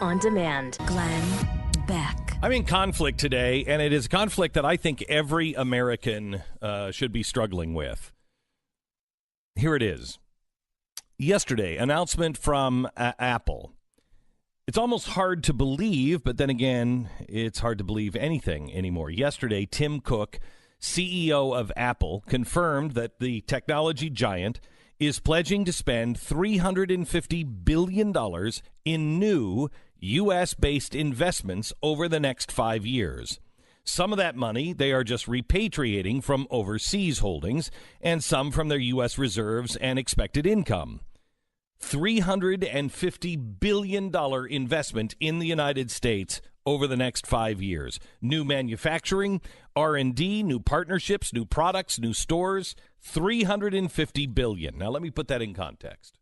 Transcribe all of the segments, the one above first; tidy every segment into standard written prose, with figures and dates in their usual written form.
on demand. Glenn Beck. I'm in conflict today, and it is a conflict that I think every American should be struggling with. Here it is. Yesterday, announcement from Apple. It's almost hard to believe, but then again, it's hard to believe anything anymore. Yesterday, Tim Cook, CEO of Apple, confirmed that the technology giant is pledging to spend $350 billion in new U.S.-based investments over the next 5 years. Some of that money they are just repatriating from overseas holdings, and some from their U.S. reserves and expected income. $350 billion investment in the United States over the next 5 years. New manufacturing, R&D, new partnerships, new products, new stores, $350 billion. Now, let me put that in context.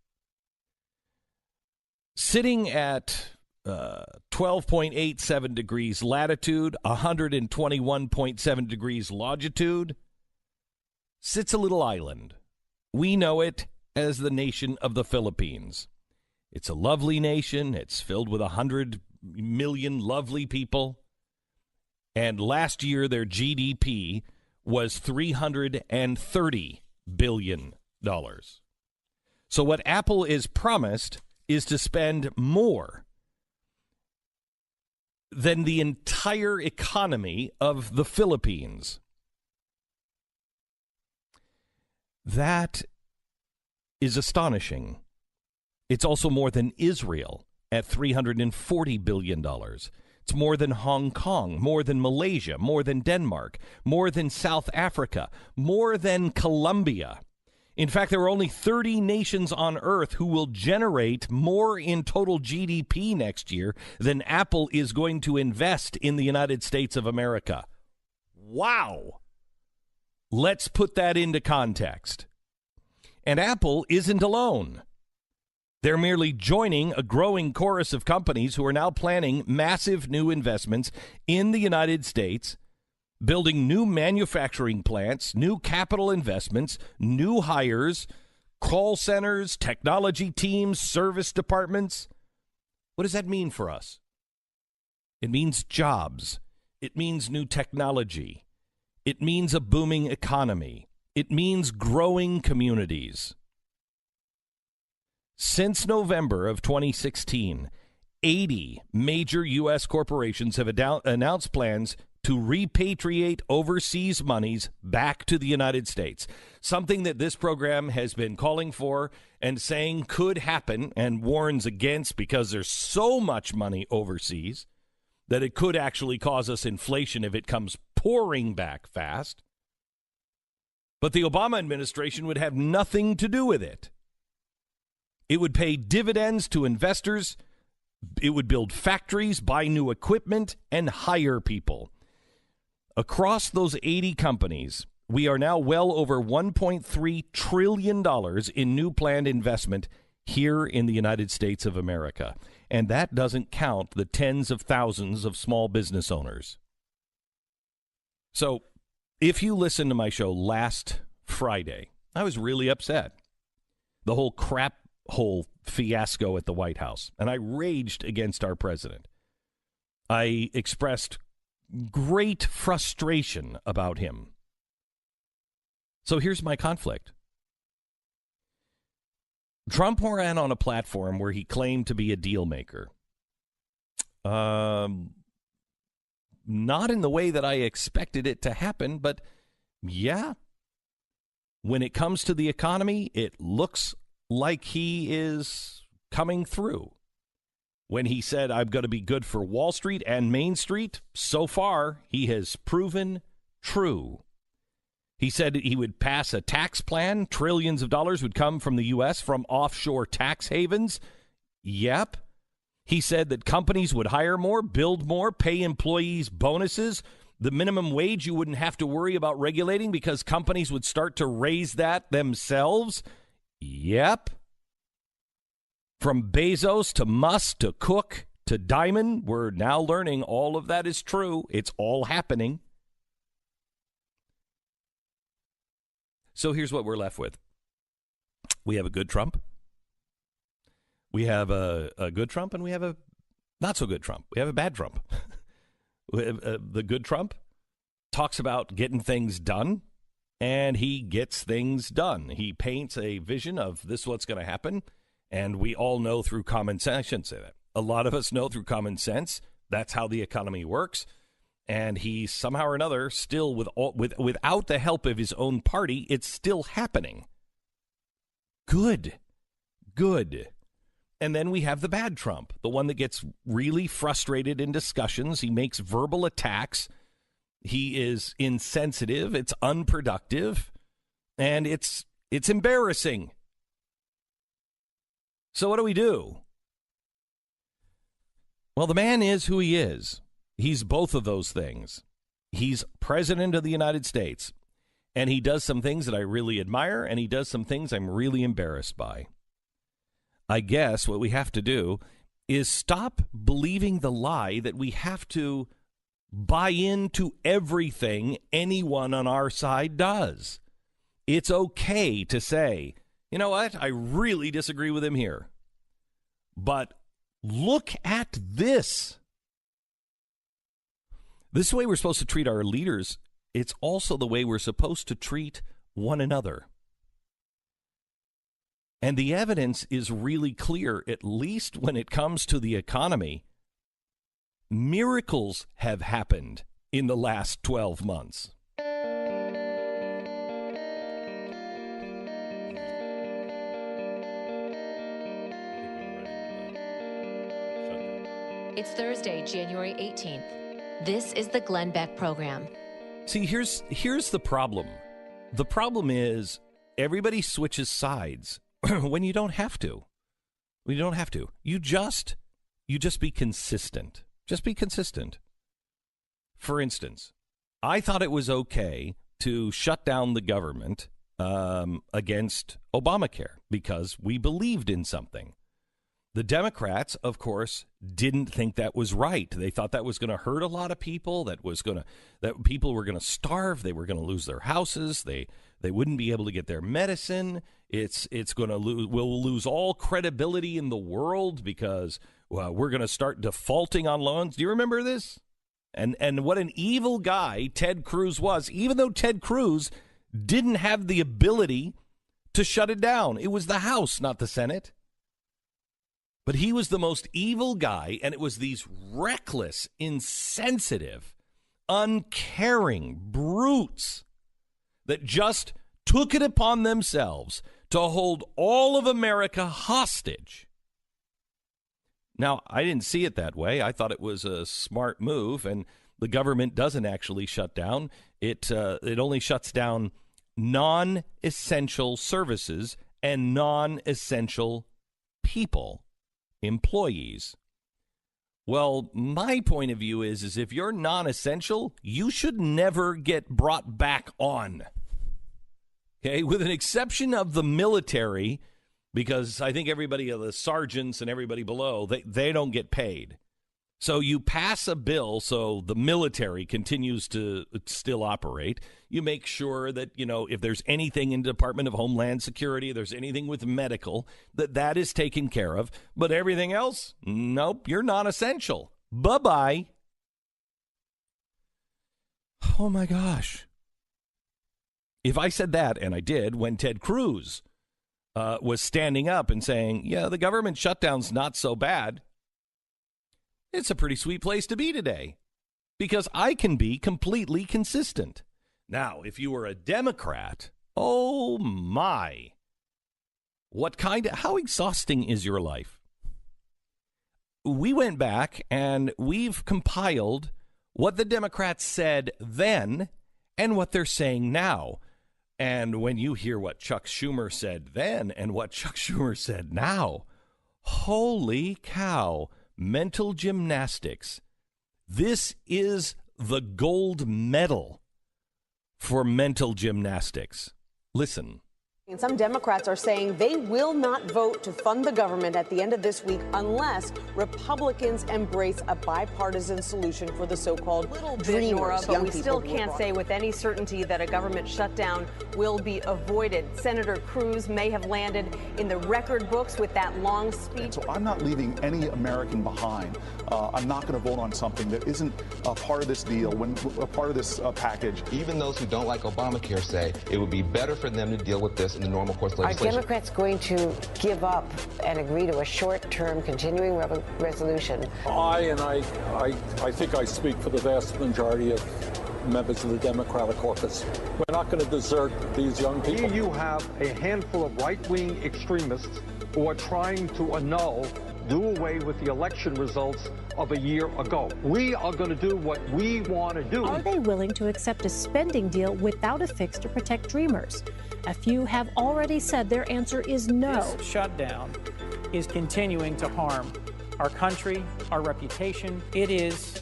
Sitting at 12.87 degrees latitude, 121.7 degrees longitude, sits a little island. We know it as the nation of the Philippines. It's a lovely nation. It's filled with 100 million lovely people. And last year, their GDP was $330 billion. So what Apple is promised is to spend more than the entire economy of the Philippines. That is astonishing. It's also more than Israel at $340 billion. It's more than Hong Kong, more than Malaysia, more than Denmark, more than South Africa, more than Colombia. In fact, there are only 30 nations on Earth who will generate more in total GDP next year than Apple is going to invest in the United States of America. Wow. Let's put that into context. And Apple isn't alone. They're merely joining a growing chorus of companies who are now planning massive new investments in the United States, building new manufacturing plants, new capital investments, new hires, call centers, technology teams, service departments. What does that mean for us? It means jobs. It means new technology. It means a booming economy. It means growing communities. Since November of 2016, 80 major U.S. corporations have announced plans to repatriate overseas monies back to the United States, something that this program has been calling for and saying could happen and warns against because there's so much money overseas that it could actually cause us inflation if it comes pouring back fast. But the Obama administration would have nothing to do with it. It would pay dividends to investors. It would build factories, buy new equipment, and hire people. Across those 80 companies, we are now well over $1.3 trillion in new planned investment here in the United States of America. And that doesn't count the tens of thousands of small business owners. So, if you listened to my show last Friday, I was really upset. The whole crap hole fiasco at the White House. And I raged against our president. I expressed great frustration about him. So here's my conflict. Trump ran on a platform where he claimed to be a deal maker. Not in the way that I expected it to happen, but yeah. When it comes to the economy, it looks like he is coming through. When he said, I'm going to be good for Wall Street and Main Street, so far, he has proven true. He said he would pass a tax plan. Trillions of dollars would come from the U.S. from offshore tax havens. Yep. He said that companies would hire more, build more, pay employees bonuses. The minimum wage you wouldn't have to worry about regulating because companies would start to raise that themselves. Yep. From Bezos to Musk to Cook to Diamond, we're now learning all of that is true. It's all happening. So here's what we're left with. We have a good Trump. We have a good Trump, and we have a Not so good Trump. We have a bad Trump. The good Trump talks about getting things done, and he gets things done. He paints a vision of this is what's going to happen, and we all know through common sense. I shouldn't say that. A lot of us know through common sense that's how the economy works. And he somehow or another still, without the help of his own party, it's still happening. Good. And then we have the bad Trump, the one that gets really frustrated in discussions. He makes verbal attacks. He is insensitive. It's unproductive. And it's embarrassing. So what do? Well, the man is who he is. He's both of those things. He's president of the United States, and he does some things that I really admire, and he does some things I'm really embarrassed by. I guess what we have to do is stop believing the lie that we have to buy into everything anyone on our side does. It's okay to say, you know what, I really disagree with him here. But look at this. This is the way we're supposed to treat our leaders. It's also the way we're supposed to treat one another. And the evidence is really clear, at least when it comes to the economy. Miracles have happened in the last 12 months. It's Thursday, January 18th. This is the Glenn Beck Program. See, here's the problem. The problem is everybody switches sides when you don't have to. When you don't have to. You just be consistent. Just be consistent. For instance, I thought it was okay to shut down the government against Obamacare because we believed in something. The Democrats, of course, didn't think that was right. They thought that was going to hurt a lot of people, that people were going to starve, they were going to lose their houses, they wouldn't be able to get their medicine. We'll lose all credibility in the world because we're going to start defaulting on loans. Do you remember this? And what an evil guy Ted Cruz was, even though Ted Cruz didn't have the ability to shut it down. It was the House, not the Senate. But he was the most evil guy, and it was these reckless, insensitive, uncaring brutes that just took it upon themselves to hold all of America hostage. Now, I didn't see it that way. I thought it was a smart move, and the government doesn't actually shut down. It only shuts down non-essential services and non-essential people. Employees. Well, my point of view is if you're non-essential, you should never get brought back on. Okay, with an exception of the military, because I think everybody, the sergeants and everybody below, they don't get paid. So you pass a bill so the military continues to still operate. You make sure that, if there's anything in the Department of Homeland Security, there's anything with medical, that is taken care of. But everything else, nope, you're non-essential. Bye-bye. Oh, my gosh. If I said that, and I did, when Ted Cruz was standing up and saying, yeah, the government shutdown's not so bad, it's a pretty sweet place to be today because I can be completely consistent. Now, if you were a Democrat, oh my, how exhausting is your life? We went back and we've compiled what the Democrats said then and what they're saying now. And when you hear what Chuck Schumer said then and what Chuck Schumer said now, holy cow. Mental gymnastics. This is the gold medal for mental gymnastics. Listen, And some Democrats are saying they will not vote to fund the government at the end of this week unless Republicans embrace a bipartisan solution for the so-called dreamers. But we still can't say with any certainty that a government shutdown will be avoided. Senator Cruz may have landed in the record books with that long speech. So I'm not leaving any American behind. I'm not going to vote on something that isn't a part of this deal, a part of this package. Even those who don't like Obamacare say it would be better for them to deal with this in the normal course of legislation. Are Democrats going to give up and agree to a short-term continuing resolution? I think I speak for the vast majority of members of the Democratic caucus. We're not going to desert these young people. Here you have a handful of right-wing extremists who are trying to do away with the election results of a year ago. We are going to do what we want to do. Are they willing to accept a spending deal without a fix to protect dreamers? A few have already said their answer is no. This shutdown is continuing to harm our country, our reputation. It is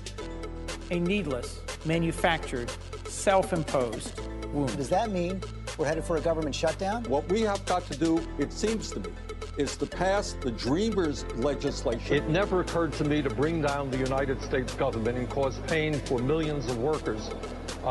a needless, manufactured, self-imposed wound. Does that mean we're headed for a government shutdown? What we have got to do, it seems to me, is to pass the Dreamers legislation. It never occurred to me to bring down the United States government and cause pain for millions of workers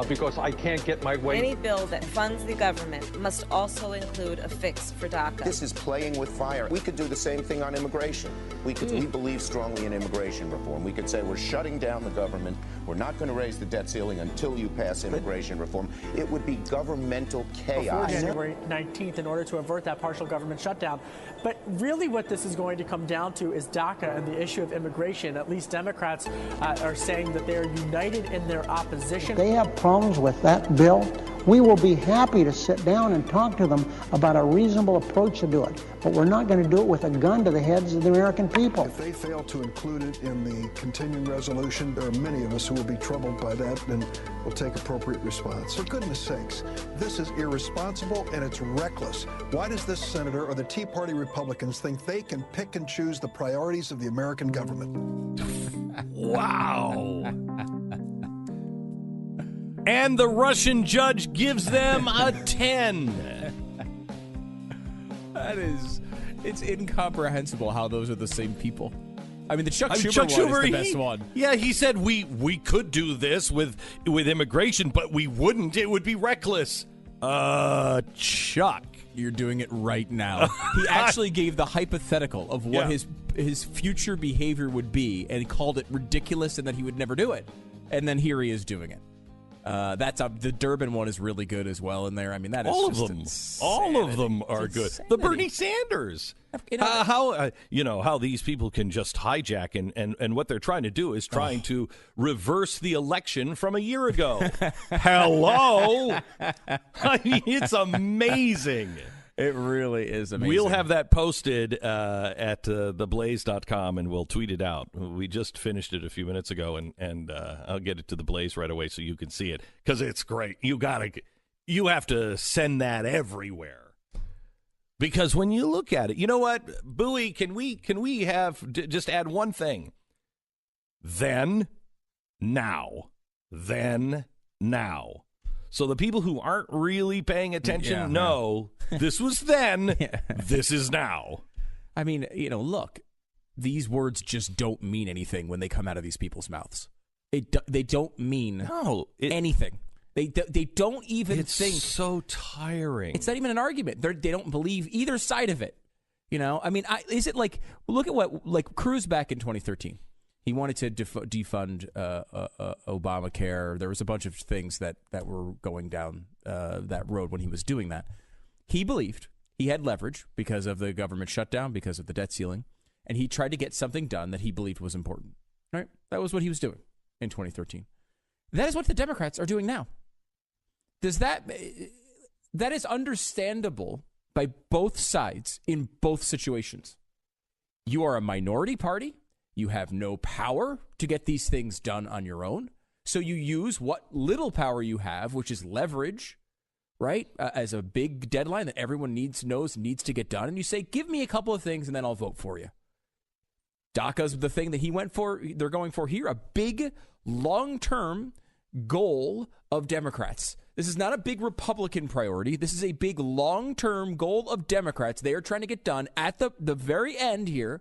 because I can't get my way. Any bill that funds the government must also include a fix for DACA. This is playing with fire. We could do the same thing on immigration. We believe strongly in immigration reform. We could say we're shutting down the government. We're not going to raise the debt ceiling until you pass immigration reform. It would be governmental chaos. Before January 19th in order to avert that partial government shutdown. But really what this is going to come down to is DACA and the issue of immigration. At least Democrats are saying that they are united in their opposition. If they have problems with that bill, we will be happy to sit down and talk to them about a reasonable approach to do it. But we're not going to do it with a gun to the heads of the American people. If they fail to include it in the continuing resolution, there are many of us who will be troubled by that and will take appropriate response. For goodness sakes, this is irresponsible and it's reckless. Why does this senator or the Tea Party Republicans think they can pick and choose the priorities of the American government? Wow. And the Russian judge gives them a 10. It's incomprehensible how those are the same people. I mean, the Chuck Schumer one is the best one. Yeah, he said we could do this with immigration, but we wouldn't. It would be reckless. Chuck. You're doing it right now. He actually gave the hypothetical of what his future behavior would be, and he called it ridiculous and that he would never do it. And then here he is doing it. The Durbin one is really good as well in there. I mean, that is all just of them. insanity. All of them are good. The Bernie Sanders. How these people can just hijack and what they're trying to do is trying to reverse the election from a year ago. Hello. I mean, it's amazing. It really is amazing. We'll have that posted at theblaze.com, and we'll tweet it out. We just finished it a few minutes ago, and I'll get it to the Blaze right away so you can see it, because it's great. You have to send that everywhere. Because when you look at it, you know what, Bowie, can we have just add one thing? Then, now. So the people who aren't really paying attention know this was then, this is now. I mean, look, these words just don't mean anything when they come out of these people's mouths. They don't mean anything. They don't even think. It's so tiring. It's not even an argument. They don't believe either side of it. I mean, is it like, look at what Cruz back in 2013. He wanted to defund Obamacare. There was a bunch of things that were going down that road when he was doing that. He believed he had leverage because of the government shutdown, because of the debt ceiling, and he tried to get something done that he believed was important. Right? That was what he was doing in 2013. That is what the Democrats are doing now. That is understandable by both sides in both situations. You are a minority party. You have no power to get these things done on your own. So you use what little power you have, which is leverage, right, as a big deadline that everyone knows needs to get done. And you say, give me a couple of things and then I'll vote for you. DACA's the thing that he went for. They're going for here, a big long-term goal of Democrats This is not a big Republican priority. This is a big long-term goal of Democrats. They are trying to get done at the very end here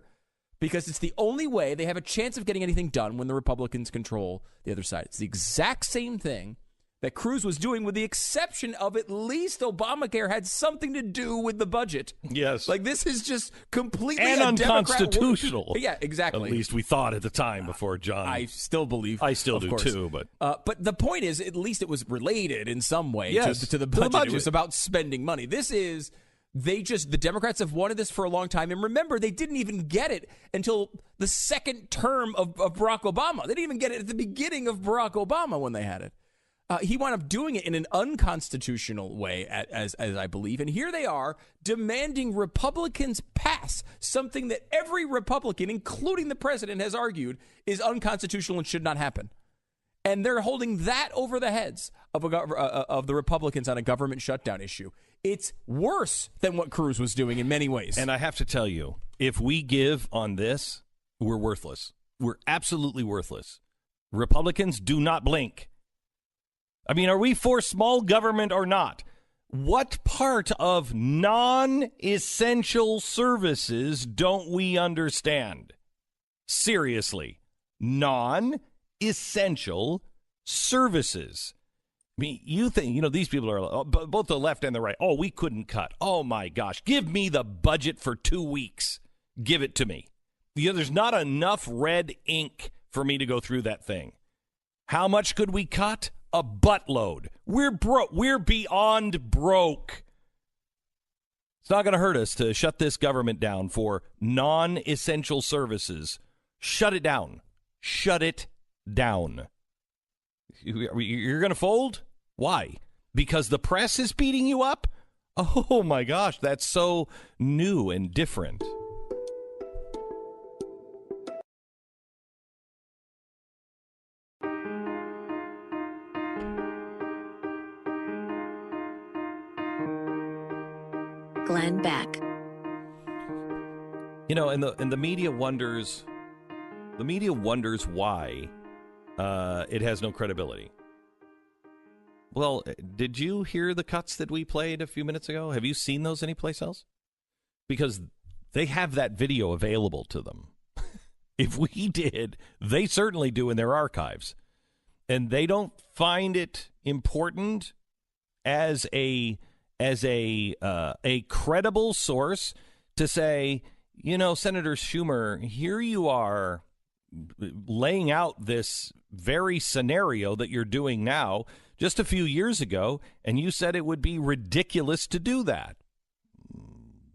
because it's the only way they have a chance of getting anything done when the Republicans control the other side. It's the exact same thing that Cruz was doing, with the exception of at least Obamacare had something to do with the budget. Yes. Like, this is just completely and unconstitutional. Yeah, exactly. At least we thought at the time before John. I still believe. I still do course. too, but the point is, at least it was related in some way Yes, to the budget. to the budget. It was about spending money. The Democrats have wanted this for a long time. And remember, they didn't even get it until the second term of Barack Obama. They didn't even get it at the beginning of Barack Obama when they had it. He wound up doing it in an unconstitutional way, as I believe. And here they are demanding Republicans pass something that every Republican, including the president, has argued is unconstitutional and should not happen. And they're holding that over the heads of the Republicans on a government shutdown issue. It's worse than what Cruz was doing in many ways. And I have to tell you, if we give on this, we're worthless. We're absolutely worthless. Republicans do not blink. I mean, are we for small government or not? What part of non-essential services don't we understand? Seriously, non-essential services. I mean, you think, these people are, both the left and the right, we couldn't cut. Oh, my gosh. Give me the budget for 2 weeks. Give it to me. There's not enough red ink for me to go through that thing. How much could we cut? A buttload. We're broke. We're beyond broke. It's not going to hurt us to shut this government down for non-essential services. Shut it down. Shut it down. You're going to fold? Why? Because the press is beating you up? Oh, my gosh. That's so new and different. Glenn Beck. And the media wonders. The media wonders why it has no credibility. Well, did you hear the cuts that we played a few minutes ago? Have you seen those anyplace else? Because they have that video available to them. If we did, they certainly do in their archives. And they don't find it important as a credible source to say, Senator Schumer, here you are laying out this very scenario that you're doing now just a few years ago, and you said it would be ridiculous to do that.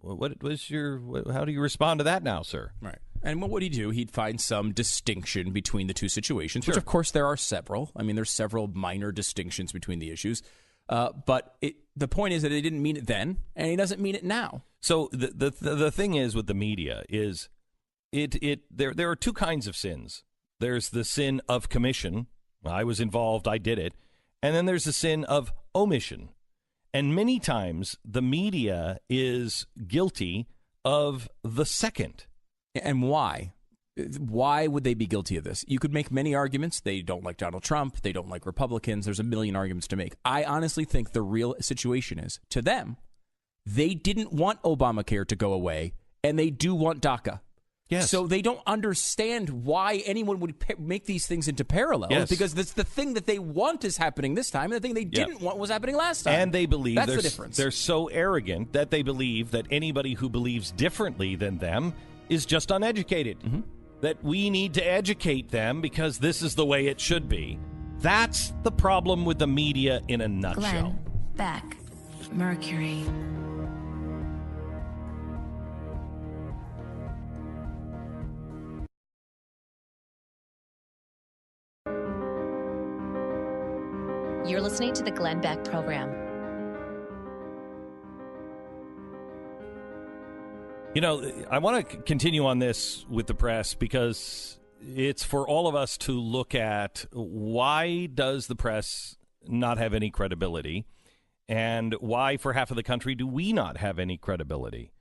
How do you respond to that now, sir? Right. And what would he do? He'd find some distinction between the two situations, which, Sure. of course, there are several. I mean, there's several minor distinctions between the issues. But the point is that he didn't mean it then, and he doesn't mean it now. So the thing is with the media is there are two kinds of sins. There's the sin of commission. I was involved. I did it. And then there's the sin of omission. And many times the media is guilty of the second. And why? Why would they be guilty of this? You could make many arguments. They don't like Donald Trump. They don't like Republicans. There's a million arguments to make. I honestly think the real situation is, to them, they didn't want Obamacare to go away, and they do want DACA. Yes. So they don't understand why anyone would make these things into parallels, Yes. because that's the thing that they want is happening this time, and the thing they didn't want was happening last time. And they believe that's the difference. They're so arrogant that they believe that anybody who believes differently than them is just uneducated. Mm-hmm. That we need to educate them because this is the way it should be. That's the problem with the media in a nutshell. Glenn Beck, Mercury. You're listening to the Glenn Beck Program. I want to continue on this with the press because it's for all of us to look at why does the press not have any credibility, and why for half of the country do we not have any credibility?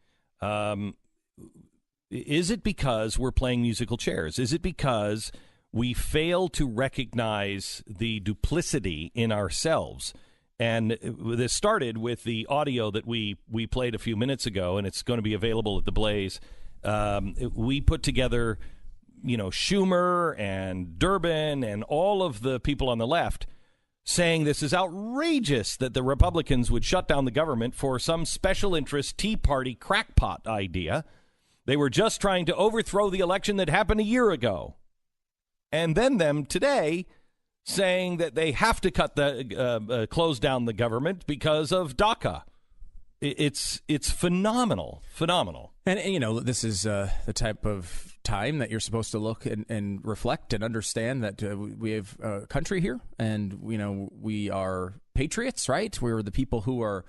Is it because we're playing musical chairs? Is it because we fail to recognize the duplicity in ourselves? And this started with the audio that we played a few minutes ago, and it's going to be available at the Blaze. We put together, Schumer and Durbin and all of the people on the left saying this is outrageous that the Republicans would shut down the government for some special interest Tea Party crackpot idea. They were just trying to overthrow the election that happened a year ago. And then them today saying that they have to close down the government because of DACA. It's phenomenal. And this is the type of time that you're supposed to look and reflect and understand that we have a country here, and we are patriots, right? We're the people who are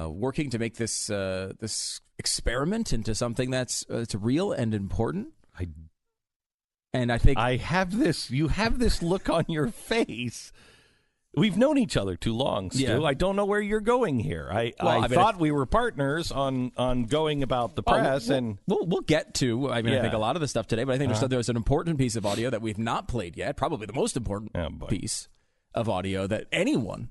working to make this experiment into something that's real and important. And I think you have this look on your face. We've known each other too long, Stu. Yeah. I don't know where you're going here. I thought we were partners on going about the press, and we'll get to. I think a lot of the stuff today, but I think there's an important piece of audio that we've not played yet. Probably the most important piece of audio that anyone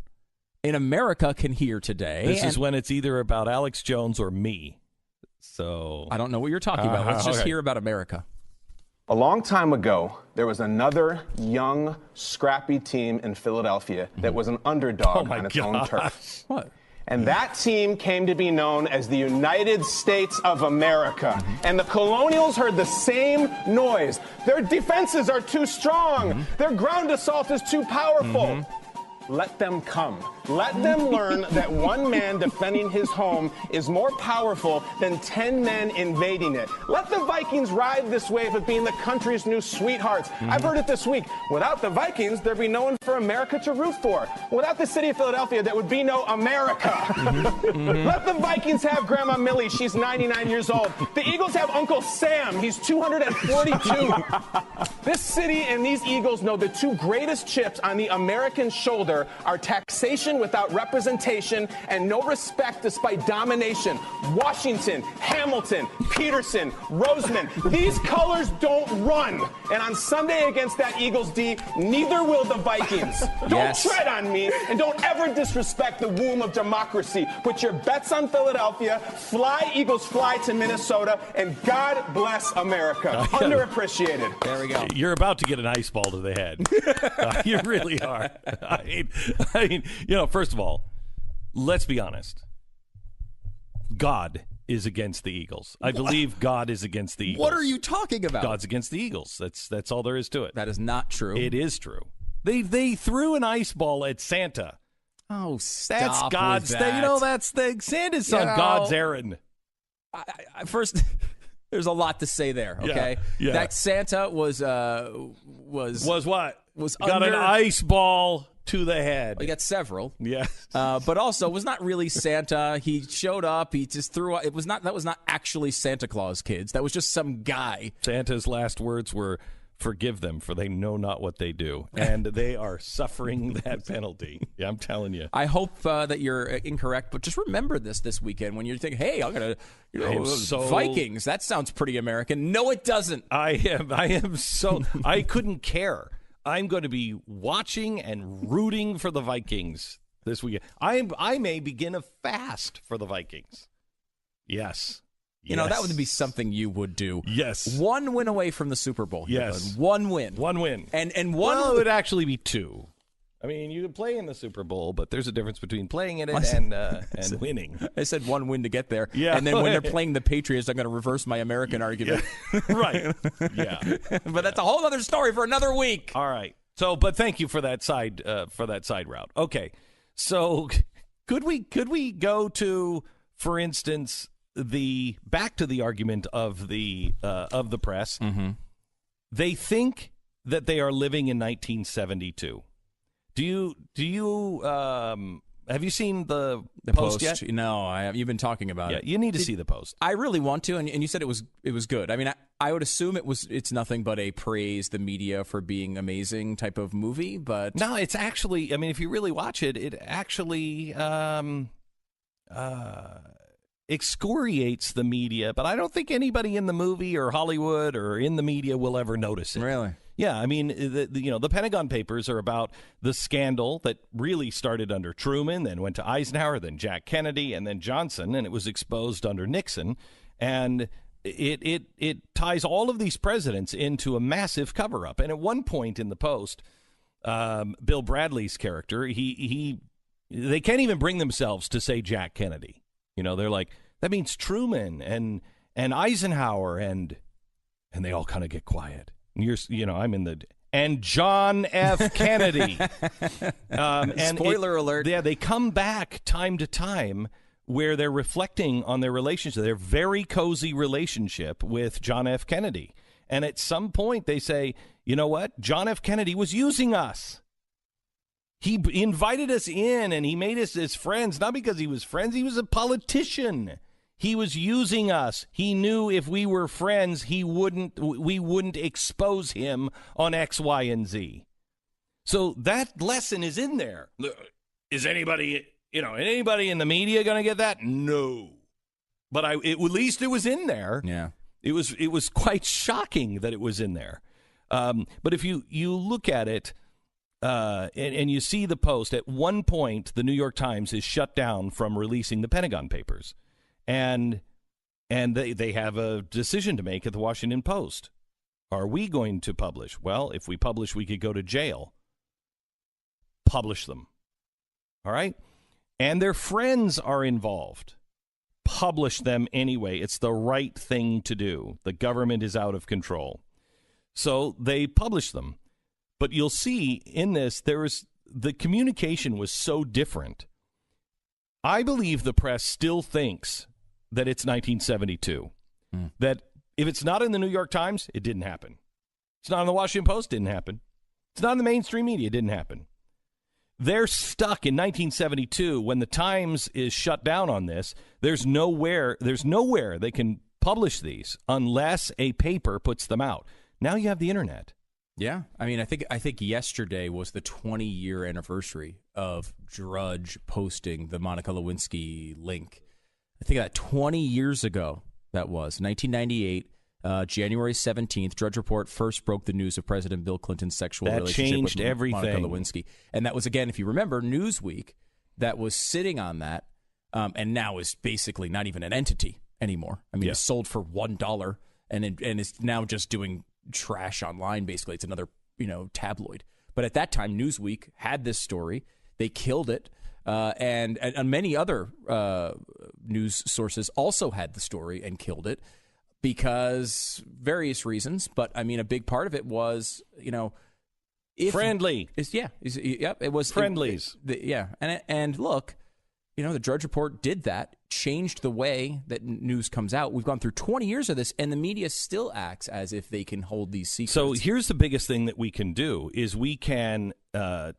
in America can hear today. This is when it's either about Alex Jones or me. So I don't know what you're talking about. Let's just hear about America. A long time ago, there was another young, scrappy team in Philadelphia that was an underdog on its own turf. What? And that team came to be known as the United States of America. And the Colonials heard the same noise. Their defenses are too strong. Their ground assault is too powerful. Let them come. Let them learn that one man defending his home is more powerful than 10 men invading it. Let the Vikings ride this wave of being the country's new sweethearts. I've heard it this week. Without the Vikings, there'd be no one for America to root for. Without the city of Philadelphia, there would be no America. Let the Vikings have Grandma Millie. She's 99 years old. The Eagles have Uncle Sam. He's 242. This city and these Eagles know the two greatest chips on the American shoulder are taxation without representation and no respect despite domination. Washington, Hamilton, Peterson, Roseman, these colors don't run. And on Sunday against that Eagles D, neither will the Vikings. Don't tread on me, and don't ever disrespect the womb of democracy. Put your bets on Philadelphia, fly Eagles, fly to Minnesota, and God bless America. Underappreciated. There we go. You're about to get an ice ball to the head. You really are. I mean, first of all, let's be honest. God is against the Eagles. I believe God is against the Eagles. What are you talking about? God's against the Eagles. That's all there is to it. That is not true. It is true. They threw an ice ball at Santa. Oh, stop! That's God's. That. Santa's on God's errand. First, there's a lot to say there. Okay, yeah. That Santa was what? Was got an ice ball to the head. Well, he got several. Yes. But also was not really Santa. He showed up. He just threw up. That was not actually Santa Claus, kids. That was just some guy. Santa's last words were, "Forgive them, for they know not what they do." And they are suffering that penalty. Yeah, I'm telling you. I hope that you're incorrect, but just remember this weekend when you're thinking, hey, I'm going to, Vikings, that sounds pretty American. No, it doesn't. I am so, I couldn't care. I'm going to be watching and rooting for the Vikings this weekend. I may begin a fast for the Vikings. Yes. That would be something you would do. Yes. 1 win away from the Super Bowl. Yes. 1 win. 1 win. And one. Well, it would actually be 2. I mean, you can play in the Super Bowl, but there's a difference between playing in it and winning. I said 1 win to get there. Yeah. And then when they're playing the Patriots, I'm going to reverse my American argument. Yeah. Right. Yeah. But that's a whole other story for another week. All right. So, but thank you for that side route. Okay. So, could we go to, for instance, back to the argument of the press? Mm-hmm. They think that they are living in 1972. Do you have you seen the Post yet? No, I have. You've been talking about it. Yeah, you need to see the Post. I really want to, and you said it was good. I mean, I would assume it's nothing but a praise the media for being amazing type of movie, but no, it's actually. I mean, if you really watch it, it actually excoriates the media, but I don't think anybody in the movie or Hollywood or in the media will ever notice it. Really? Yeah, I mean, the Pentagon Papers are about the scandal that really started under Truman, then went to Eisenhower, then Jack Kennedy, and then Johnson, and it was exposed under Nixon. And it ties all of these presidents into a massive cover-up. And at one point in the Post, Bill Bradley's character, they can't even bring themselves to say Jack Kennedy. They're like, that means Truman and Eisenhower, and they all kind of get quiet. I'm in the and John F. Kennedy. Spoiler alert. Yeah, they come back time to time where they're reflecting on their relationship, their very cozy relationship with John F. Kennedy. And at some point they say, you know what? John F. Kennedy was using us. He invited us in and he made us his friends, not because he was friends. He was a politician. He was using us. He knew if we were friends, we wouldn't expose him on X, Y, and Z. So that lesson is in there. Is anybody in the media going to get that? No. But at least it was in there. Yeah. It was quite shocking that it was in there. But if you look at it, and you see the Post, at one point, the New York Times is shut down from releasing the Pentagon Papers. And they have a decision to make at the Washington Post. Are we going to publish? Well, if we publish, we could go to jail. Publish them. All right? And their friends are involved. Publish them anyway. It's the right thing to do. The government is out of control. So they publish them. But you'll see in this, the communication was so different. I believe the press still thinks that it's 1972. That if it's not in the New York Times, it didn't happen. It's not in the Washington Post, didn't happen. It's not in the mainstream media, it didn't happen. They're stuck in 1972 when the Times is shut down on this. There's nowhere they can publish these unless a paper puts them out. Now you have the internet. Yeah, I mean, I think yesterday was the 20-year anniversary of Drudge posting the Monica Lewinsky link. I think that 20 years ago, that was 1998, January 17th. Drudge Report first broke the news of President Bill Clinton's sexual relationship with everything. Monica Lewinsky, and that was, again, if you remember, Newsweek that was sitting on that, and now is basically not even an entity anymore. I mean, It's sold for $1, and it's now just doing trash online. Basically, it's another tabloid. But at that time, Newsweek had this story. They killed it. And many other news sources also had the story and killed it because various reasons. But I mean, a big part of it was, friendly. It was friendlies. And look, the Drudge Report did that, changed the way that news comes out. We've gone through 20 years of this, and the media still acts as if they can hold these secrets. So here's the biggest thing that we can do is we can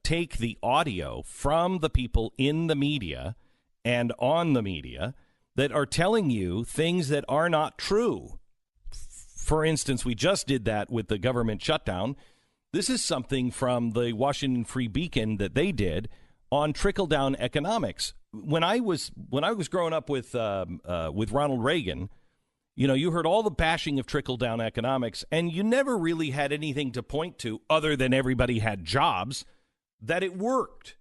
take the audio from the people in the media and on the media that are telling you things that are not true. For instance, we just did that with the government shutdown. This is something from the Washington Free Beacon that they did on trickle-down economics. When I was growing up with Ronald Reagan, you heard all the bashing of trickle-down economics, and you never really had anything to point to other than everybody had jobs, that it worked.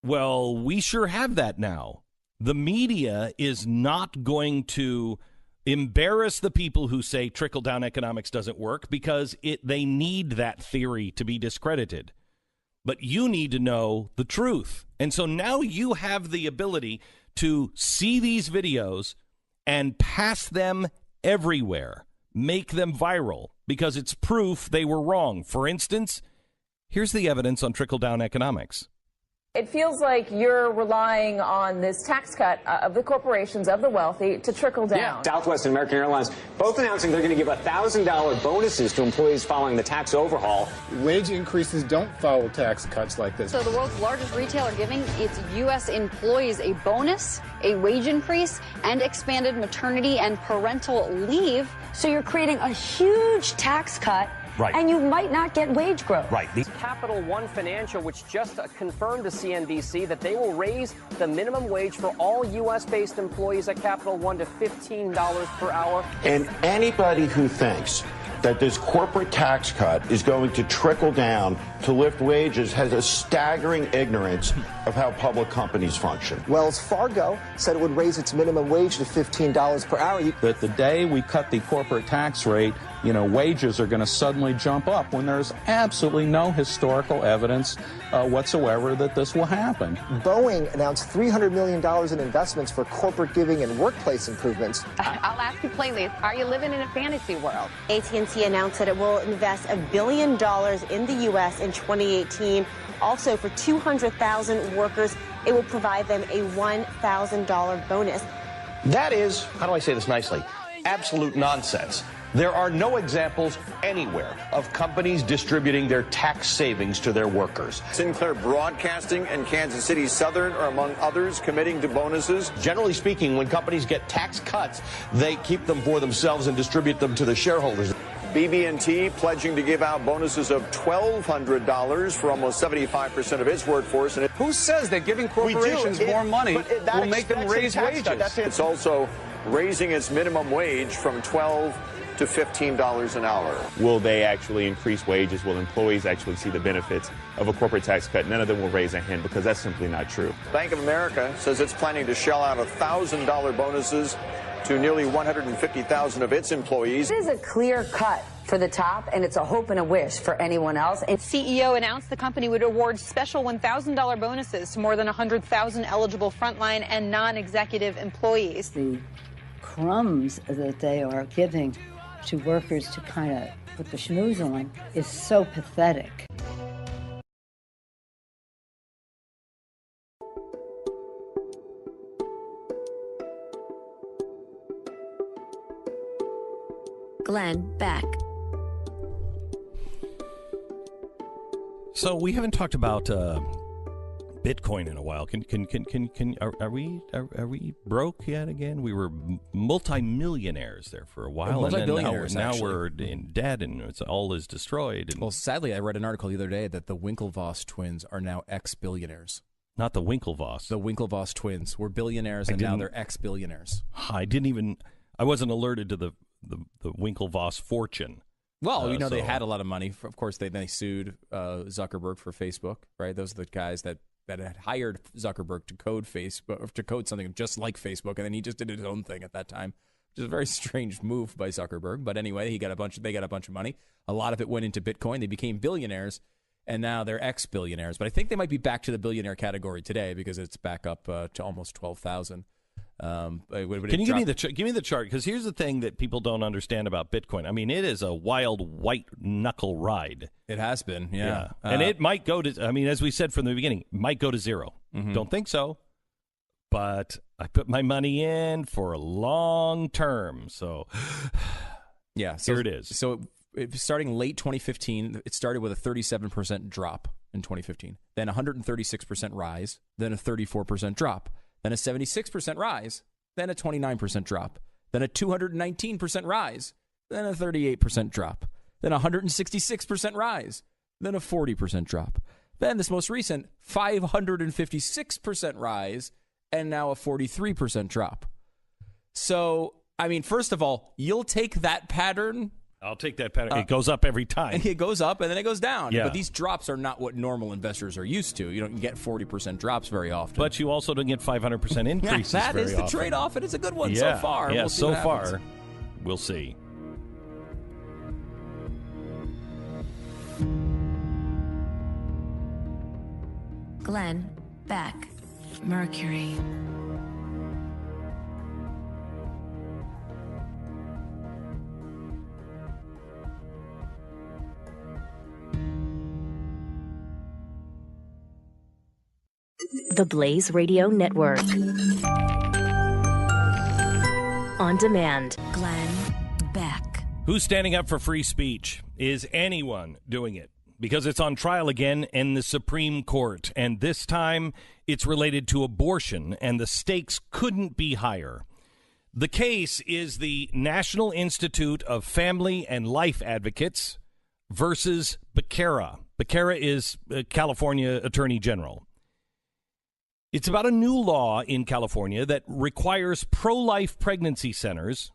Well, we sure have that now. The media is not going to embarrass the people who say trickle-down economics doesn't work because they need that theory to be discredited. But you need to know the truth. And so now you have the ability to see these videos and pass them everywhere, make them viral, because it's proof they were wrong. For instance, here's the evidence on trickle-down economics. It feels like you're relying on this tax cut of the corporations, of the wealthy, to trickle down. Yeah, Southwest and American Airlines both announcing they're going to give $1,000 bonuses to employees following the tax overhaul. Wage increases don't follow tax cuts like this. So the world's largest retailer giving its U.S. employees a bonus, a wage increase, and expanded maternity and parental leave. So you're creating a huge tax cut Right. And you might not get wage growth. Right. Capital One Financial, which just confirmed to CNBC that they will raise the minimum wage for all U.S.-based employees at Capital One to $15 per hour. And anybody who thinks that this corporate tax cut is going to trickle down to lift wages has a staggering ignorance of how public companies function. Wells Fargo said it would raise its minimum wage to $15 per hour. That the day we cut the corporate tax rate, wages are going to suddenly jump up when there's absolutely no historical evidence whatsoever that this will happen. Boeing announced $300 million in investments for corporate giving and workplace improvements. I'll ask you plainly, are you living in a fantasy world? AT&T announced that it will invest $1 billion in the U.S. in 2018. Also, for 200,000 workers, it will provide them a $1,000 bonus. That is, how do I say this nicely, absolute nonsense. There are no examples anywhere of companies distributing their tax savings to their workers. Sinclair Broadcasting and Kansas City Southern are among others committing to bonuses. Generally speaking, when companies get tax cuts, they keep them for themselves and distribute them to the shareholders. BB&T pledging to give out bonuses of $1,200 for almost 75% of its workforce. And who says that giving corporations more money will make them raise wages? It's also raising its minimum wage from $12 to $15 an hour. Will they actually increase wages? Will employees actually see the benefits of a corporate tax cut? None of them will raise a hand because that's simply not true. Bank of America says it's planning to shell out $1,000 bonuses to nearly 150,000 of its employees. It is a clear cut for the top, and it's a hope and a wish for anyone else. And CEO announced the company would award special $1,000 bonuses to more than 100,000 eligible frontline and non-executive employees. The crumbs that they are giving to workers to kind of put the schmooze on is so pathetic. Glenn Beck. So we haven't talked about Bitcoin in a while. Are we broke yet again? We were multimillionaires there for a while, and then now we're in debt, and all is destroyed. And well, sadly, I read an article the other day that the Winklevoss twins are now ex-billionaires. Not the Winklevoss. The Winklevoss twins were billionaires, and now they're ex-billionaires. I wasn't alerted to the Winklevoss fortune. Well, they had a lot of money. Of course, they sued Zuckerberg for Facebook, right? Those are the guys that had hired Zuckerberg to code Facebook, to code something just like Facebook, and then he just did his own thing at that time, which is a very strange move by Zuckerberg. But anyway, they got a bunch of money. A lot of it went into Bitcoin. They became billionaires, and now they're ex-billionaires. But I think they might be back to the billionaire category today because it's back up to almost 12,000. Can you give me the chart? Because here's the thing that people don't understand about Bitcoin. I mean, it is a wild white knuckle ride. It has been, yeah. And it might go to, as we said from the beginning, might go to zero. Mm-hmm. Don't think so. But I put my money in for a long term. So, yeah, here it is. So starting late 2015, it started with a 37% drop in 2015, then 136% rise, then a 34% drop. Then a 76% rise, then a 29% drop, then a 219% rise, then a 38% drop, then a 166% rise, then a 40% drop. Then this most recent 556% rise, and now a 43% drop. So, first of all, you'll take that pattern. I'll take that pattern. It goes up every time. It goes up and then it goes down. Yeah. But these drops are not what normal investors are used to. You don't get 40% drops very often. But you also don't get 500% increases that very is the often. trade-off, and it's a good one so far. Yeah, we'll see so what happens. far, we'll see. Glenn Beck. Mercury. The Blaze Radio Network. On demand. Glenn Beck. Who's standing up for free speech? Is anyone doing it? Because it's on trial again in the Supreme Court, and this time it's related to abortion, and the stakes couldn't be higher. The case is the National Institute of Family and Life Advocates versus Becerra. Becerra is California Attorney General. It's about a new law in California that requires pro-life pregnancy centers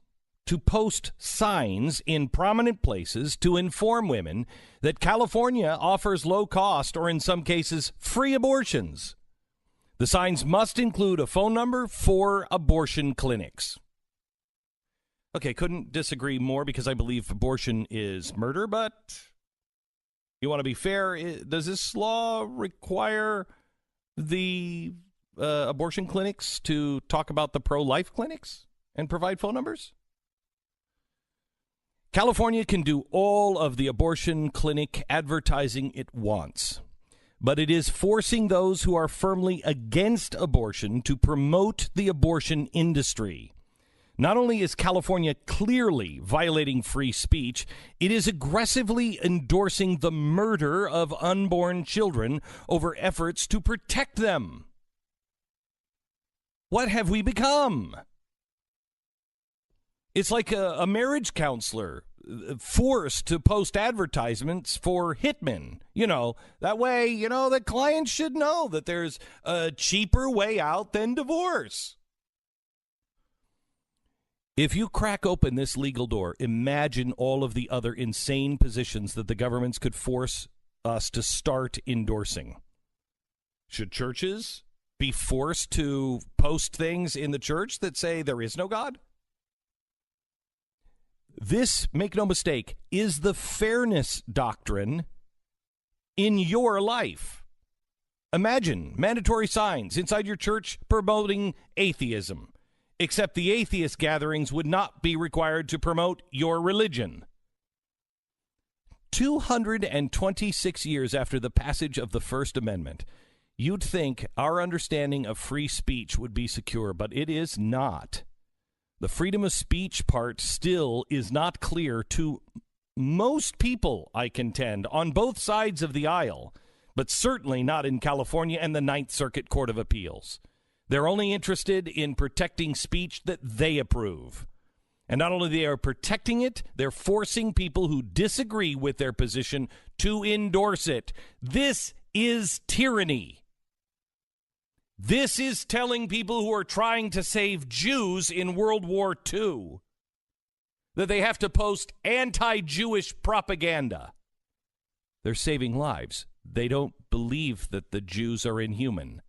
to post signs in prominent places to inform women that California offers low cost or in some cases free abortions. The signs must include a phone number for abortion clinics. Okay, couldn't disagree more because I believe abortion is murder, but you want to be fair. Does this law require the abortion clinics to talk about the pro-life clinics and provide phone numbers? California can do all of the abortion clinic advertising it wants, but it is forcing those who are firmly against abortion to promote the abortion industry. Not only is California clearly violating free speech, it is aggressively endorsing the murder of unborn children over efforts to protect them. What have we become? It's like a marriage counselor forced to post advertisements for hitmen. You know, that way, the client should know that there's a cheaper way out than divorce. If you crack open this legal door, imagine all of the other insane positions that the governments could force us to start endorsing. Should churches be forced to post things in the church that say there is no God? This, make no mistake, is the fairness doctrine in your life. Imagine mandatory signs inside your church promoting atheism, except the atheist gatherings would not be required to promote your religion. 226 years after the passage of the First Amendment, you'd think our understanding of free speech would be secure, but it is not. The freedom of speech part still is not clear to most people, I contend, on both sides of the aisle, but certainly not in California and the Ninth Circuit Court of Appeals. They're only interested in protecting speech that they approve. And not only they are protecting it, they're forcing people who disagree with their position to endorse it. This is tyranny. This is telling people who are trying to save Jews in World War II that they have to post anti-Jewish propaganda. They're saving lives. They don't believe that the Jews are inhuman.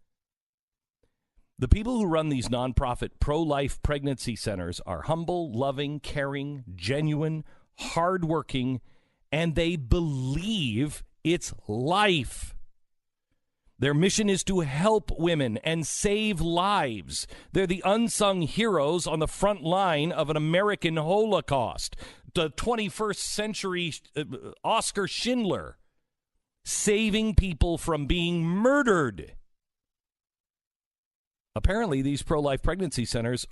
The people who run these nonprofit pro-life pregnancy centers are humble, loving, caring, genuine, hardworking, and they believe it's life. Their mission is to help women and save lives. They're the unsung heroes on the front line of an American Holocaust. The 21st century Oscar Schindler, saving people from being murdered. Apparently, these pro-life pregnancy centers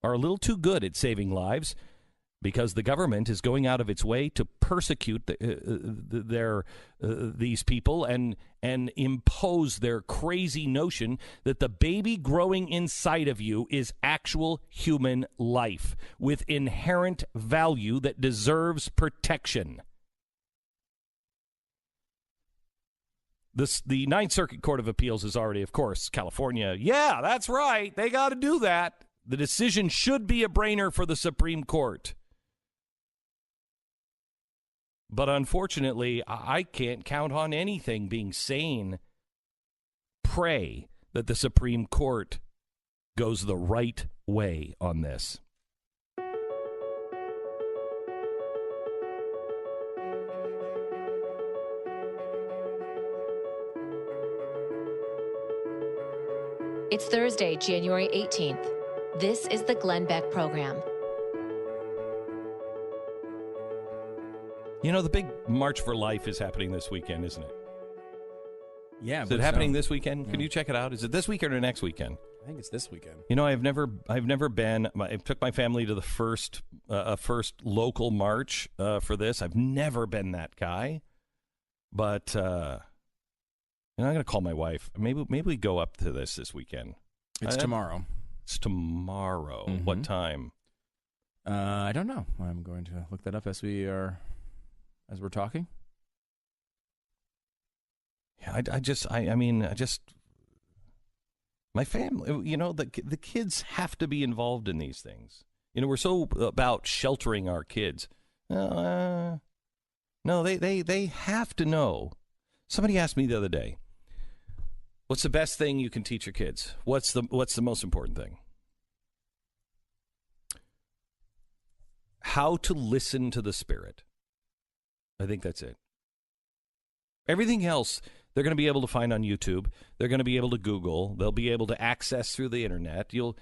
are a little too good at saving lives because the government is going out of its way to persecute these people and impose their crazy notion that the baby growing inside of you is actual human life with inherent value that deserves protection. The Ninth Circuit Court of Appeals is already, of course, California. Yeah, that's right. They got to do that. The decision should be a brainer for the Supreme Court. But unfortunately, I can't count on anything being sane. Pray that the Supreme Court goes the right way on this. It's Thursday, January 18th. This is the Glenn Beck Program. You know, the big March for Life is happening this weekend, isn't it? Yeah. Is it happening this weekend? Can you check it out? Is it this weekend or next weekend? I think it's this weekend. You know, I've never been. I took my family to the first local march for this. I've never been that guy, but I'm going to call my wife. Maybe we go up to this weekend. It's tomorrow. It's tomorrow. Mm-hmm. What time? I don't know. I'm going to look that up as we're talking. my family, the kids have to be involved in these things. We're so about sheltering our kids. No, they have to know. Somebody asked me the other day, what's the best thing you can teach your kids? What's the most important thing? How to listen to the Spirit. I think that's it. Everything else they're going to be able to find on YouTube. They're going to be able to Google. They'll be able to access through the internet. You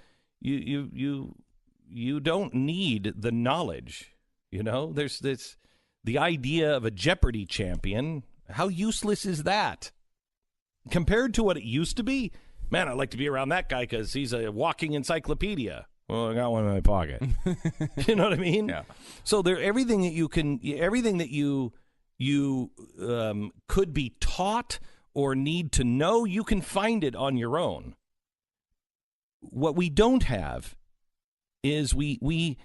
don't need the knowledge. There's this, the idea of a Jeopardy champion. How useless is that compared to what it used to be? Man, I'd like to be around that guy because he's a walking encyclopedia. Well, I got one in my pocket. You know what I mean? Yeah. So everything that you could be taught or need to know, you can find it on your own. What we don't have is we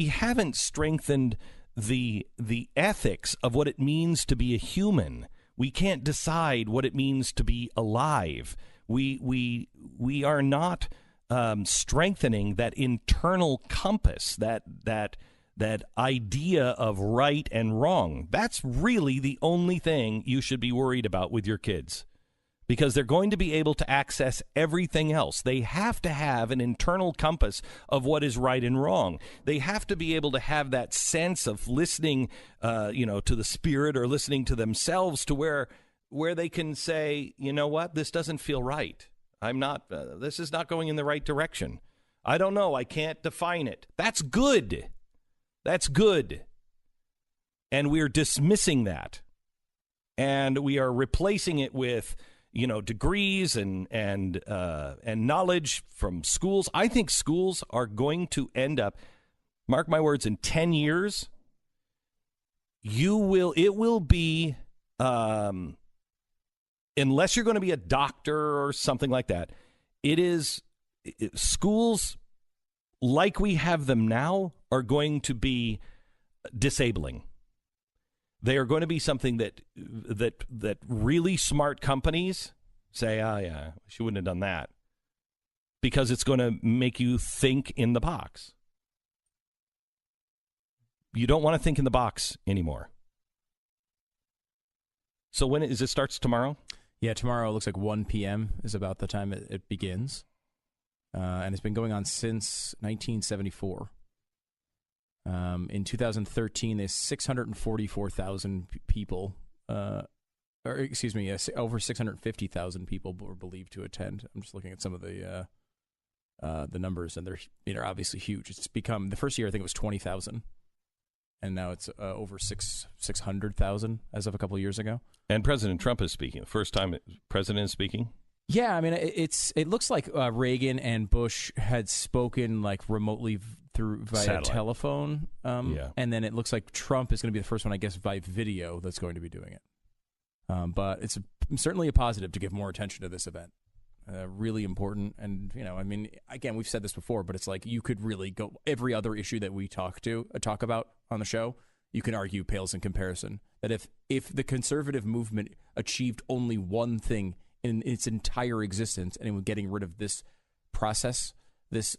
haven't strengthened the ethics of what it means to be a human. We can't decide what it means to be alive. We are not strengthening that internal compass, that idea of right and wrong. That's really the only thing you should be worried about with your kids, because they're going to be able to access everything else. They have to have an internal compass of what is right and wrong. They have to be able to have that sense of listening, to the Spirit, or listening to themselves, to where they can say, you know what, this doesn't feel right. This is not going in the right direction. I don't know. I can't define it. That's good. That's good. And we're dismissing that. And we are replacing it with, degrees and knowledge from schools. I think schools are going to end up, mark my words, in 10 years, it will be, unless you're going to be a doctor or something like that, schools like we have them now are going to be disabling. They are going to be something that really smart companies say, oh, yeah, she wouldn't have done that, because it's going to make you think in the box. You don't want to think in the box anymore. So when it starts tomorrow? Yeah, tomorrow it looks like 1 p.m. is about the time it begins. And it's been going on since 1974. In 2013, there's 644,000 people, over 650,000 people were believed to attend. I'm just looking at some of the numbers, and they're obviously huge. It's become, the first year I think it was 20,000, and now it's over 600,000 as of a couple of years ago. And President Trump is speaking. First time President is speaking. Yeah, I mean, it looks like Reagan and Bush had spoken like remotely via satellite telephone. And then it looks like Trump is going to be the first one, I guess, by video that's going to be doing it. But it's certainly a positive to give more attention to this event. Really important. And, again, we've said this before, but it's like you could really go every other issue that we talk about on the show, you can argue pales in comparison. That if the conservative movement achieved only one thing in its entire existence, and it was getting rid of this process, this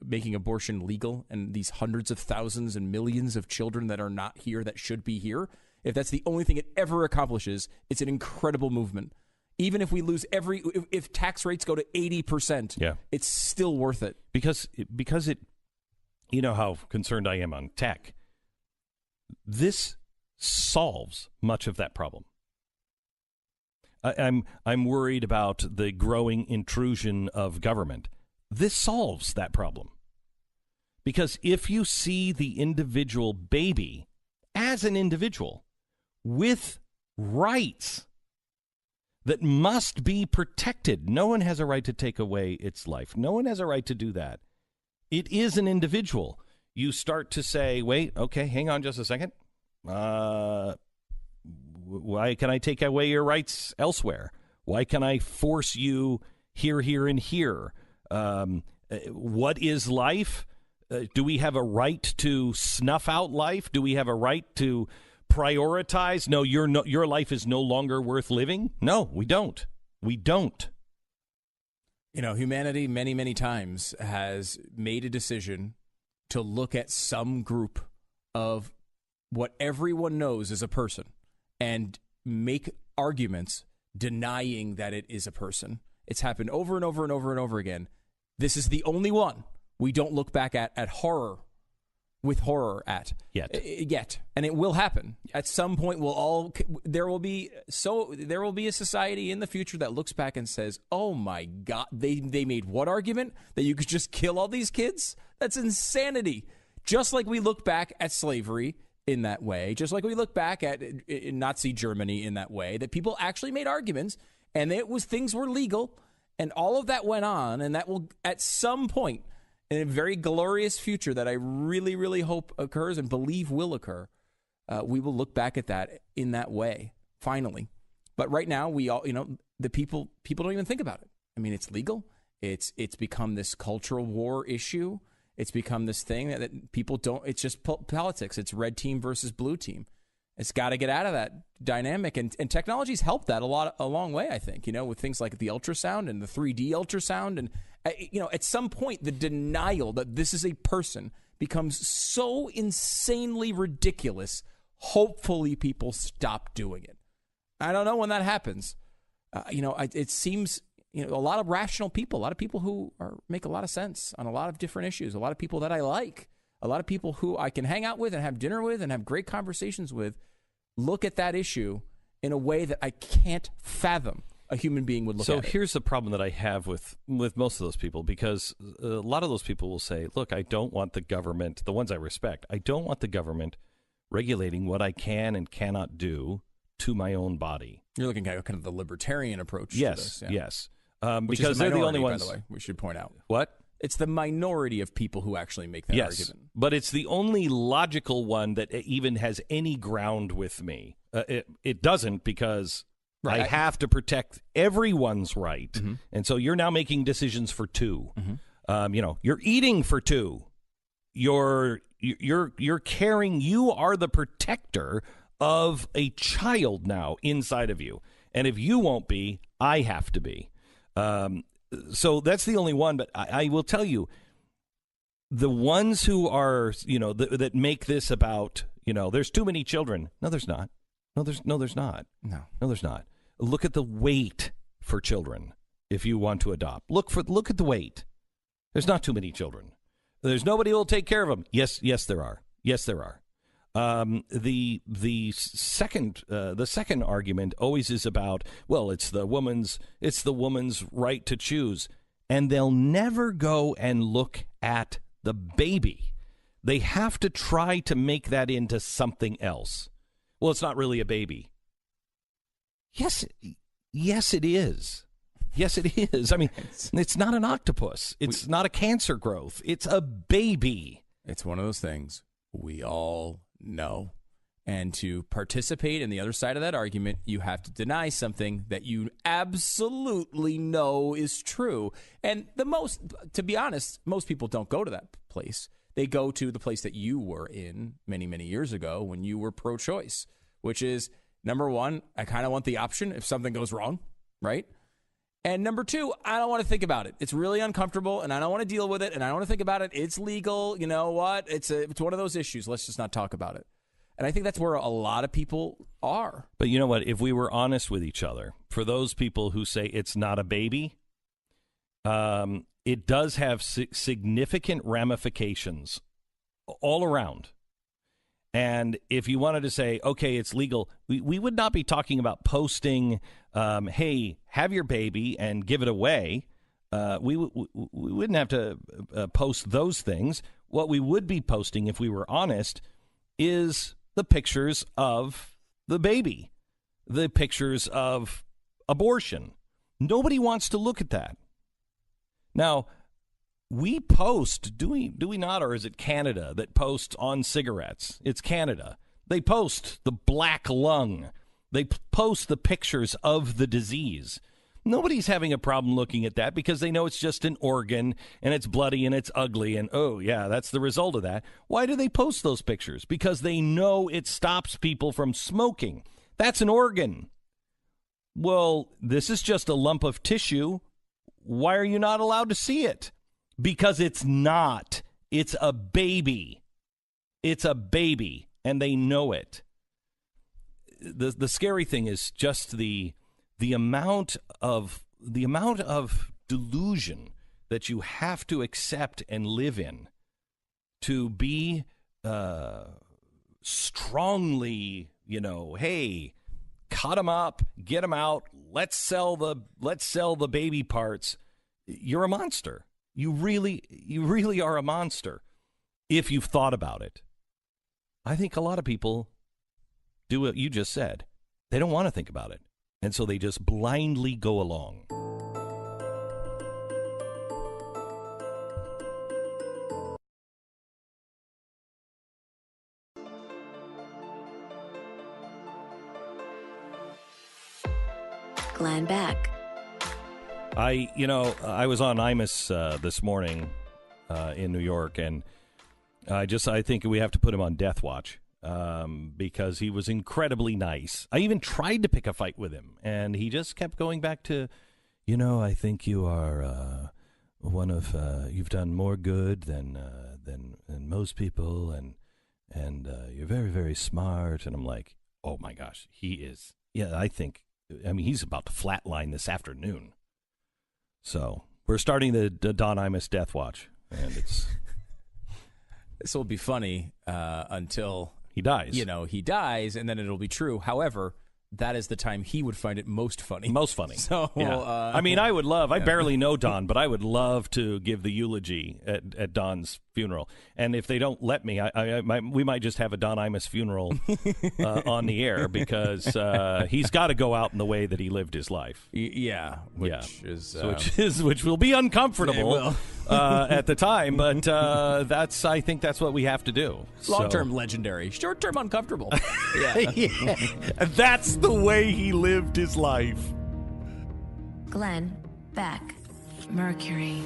making abortion legal, and these hundreds of thousands and millions of children that are not here that should be here, if that's the only thing it ever accomplishes, it's an incredible movement. Even if we lose if tax rates go to 80%, it's still worth it. Because it, you know how concerned I am on tech. This solves much of that problem. I'm worried about the growing intrusion of government. This solves that problem. Because if you see the individual baby as an individual with rights that must be protected, no one has a right to take away its life. No one has a right to do that. It is an individual. You start to say, wait, okay, hang on just a second. Why can I take away your rights elsewhere? Why can I force you here, here, and here? What is life? Do we have a right to snuff out life? Do we have a right to prioritize, no, your life is no longer worth living? No, we don't. We don't. You know, humanity many, many times has made a decision to look at some group of what everyone knows is a person and make arguments denying that it is a person. It's happened over and over and over and over again. This is the only one we don't look back at horror with horror at yet, and it will happen at some point. There will be a society in the future that looks back and says, "Oh my God, they made what argument that you could just kill all these kids? That's insanity." Just like we look back at slavery in that way, just like we look back at Nazi Germany in that way, that people actually made arguments, and things were legal, and all of that went on, and that will at some point in a very glorious future that I really, really hope occurs and believe will occur, we will look back at that in that way, finally. But right now, we all, the people don't even think about it. I mean, it's legal. It's become this cultural war issue. It's become this thing that people don't, it's just politics. It's red team versus blue team. It's got to get out of that dynamic. And technology's helped that a long way, I think, with things like the ultrasound and the 3D ultrasound. And, at some point, the denial that this is a person becomes so insanely ridiculous. Hopefully people stop doing it. I don't know when that happens. It seems, a lot of rational people, a lot of people who make a lot of sense on a lot of different issues, a lot of people that I like, a lot of people who I can hang out with and have dinner with and have great conversations with, look at that issue in a way that I can't fathom a human being would look at it. So here's the problem that I have with most of those people, because a lot of those people will say, look, I don't want the government, the ones I respect, I don't want the government regulating what I can and cannot do to my own body. You're looking at kind of the libertarian approach to this. Yes. Because they're the only ones. By the way, we should point out. What? It's the minority of people who actually make that argument. But it's the only logical one that even has any ground with me. It doesn't, because I have to protect everyone's right. Mm-hmm. And so you're now making decisions for two. Mm-hmm. You're eating for two. You're caring. You are the protector of a child now inside of you. And if you won't be, I have to be. So that's the only one. But I will tell you, the ones who are, that make this about, there's too many children. No, there's not. No, there's not. No, there's not. Look at the wait for children. If you want to adopt, look at the wait. There's not too many children. There's nobody who will take care of them. Yes, there are. Yes, there are. The second argument always is about, well, it's the woman's right to choose, and they'll never go and look at the baby. They have to try to make that into something else. Well, it's not really a baby. Yes, it is. Yes, it is. I mean, it's not an octopus. It's not a cancer growth. It's a baby. It's one of those things we all know. And to participate in the other side of that argument, you have to deny something that you absolutely know is true. And to be honest, most people don't go to that place. They go to the place that you were in many, many years ago when you were pro-choice, which is, number one, I kind of want the option if something goes wrong, right? And number two, I don't want to think about it. It's really uncomfortable, and I don't want to deal with it, and I don't want to think about it. It's legal. You know what? It's one of those issues. Let's just not talk about it. And I think that's where a lot of people are. But you know what? If we were honest with each other, for those people who say it's not a baby, it does have significant ramifications all around. And if you wanted to say, okay, it's legal, we would not be talking about posting, hey, have your baby and give it away. We wouldn't have to post those things. What we would be posting, if we were honest, is the pictures of the baby, the pictures of abortion. Nobody wants to look at that. Now, we post, do we not, or is it Canada that posts on cigarettes? It's Canada. They post the black lung. They post the pictures of the disease. Nobody's having a problem looking at that because they know it's just an organ and it's bloody and it's ugly and, oh, yeah, that's the result of that. Why do they post those pictures? Because they know it stops people from smoking. That's an organ. Well, this is just a lump of tissue. Why are you not allowed to see it? Because it's not. It's a baby. It's a baby, and they know it. The scary thing is just the amount of delusion that you have to accept and live in to be strongly, hey, cut them up, get them out, let's sell the baby parts. You're a monster. You really are a monster if you've thought about it. I think a lot of people do what you just said. They don't want to think about it. And so they just blindly go along. Glenn Beck. I was on Imus this morning in New York, and I think we have to put him on death watch. Because he was incredibly nice. I even tried to pick a fight with him, and he just kept going back to, I think you are you've done more good than most people, and you're very, very smart. And I'm like, oh my gosh, he is. Yeah, he's about to flatline this afternoon. So we're starting the Don Imus death watch, and it's this will be funny until he dies. He dies, and then it'll be true. However, that is the time he would find it most funny. Most funny. So, yeah. I would love, I barely know Don, but I would love to give the eulogy at Don's funeral. And if they don't let me, we might just have a Don Imus funeral on the air, because he's got to go out in the way that he lived his life. Which will be uncomfortable at the time, but I think that's what we have to do. Long-term legendary, short-term uncomfortable. Yeah. That's the way he lived his life. Glenn Beck, Mercury.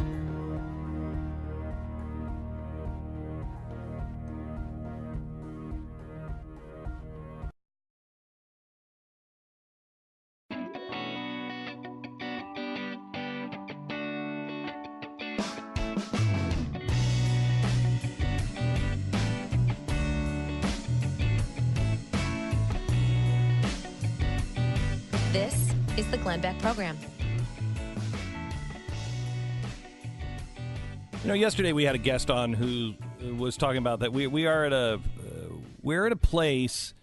This is the Glenn Beck Program. Yesterday we had a guest on who was talking about that we are at a place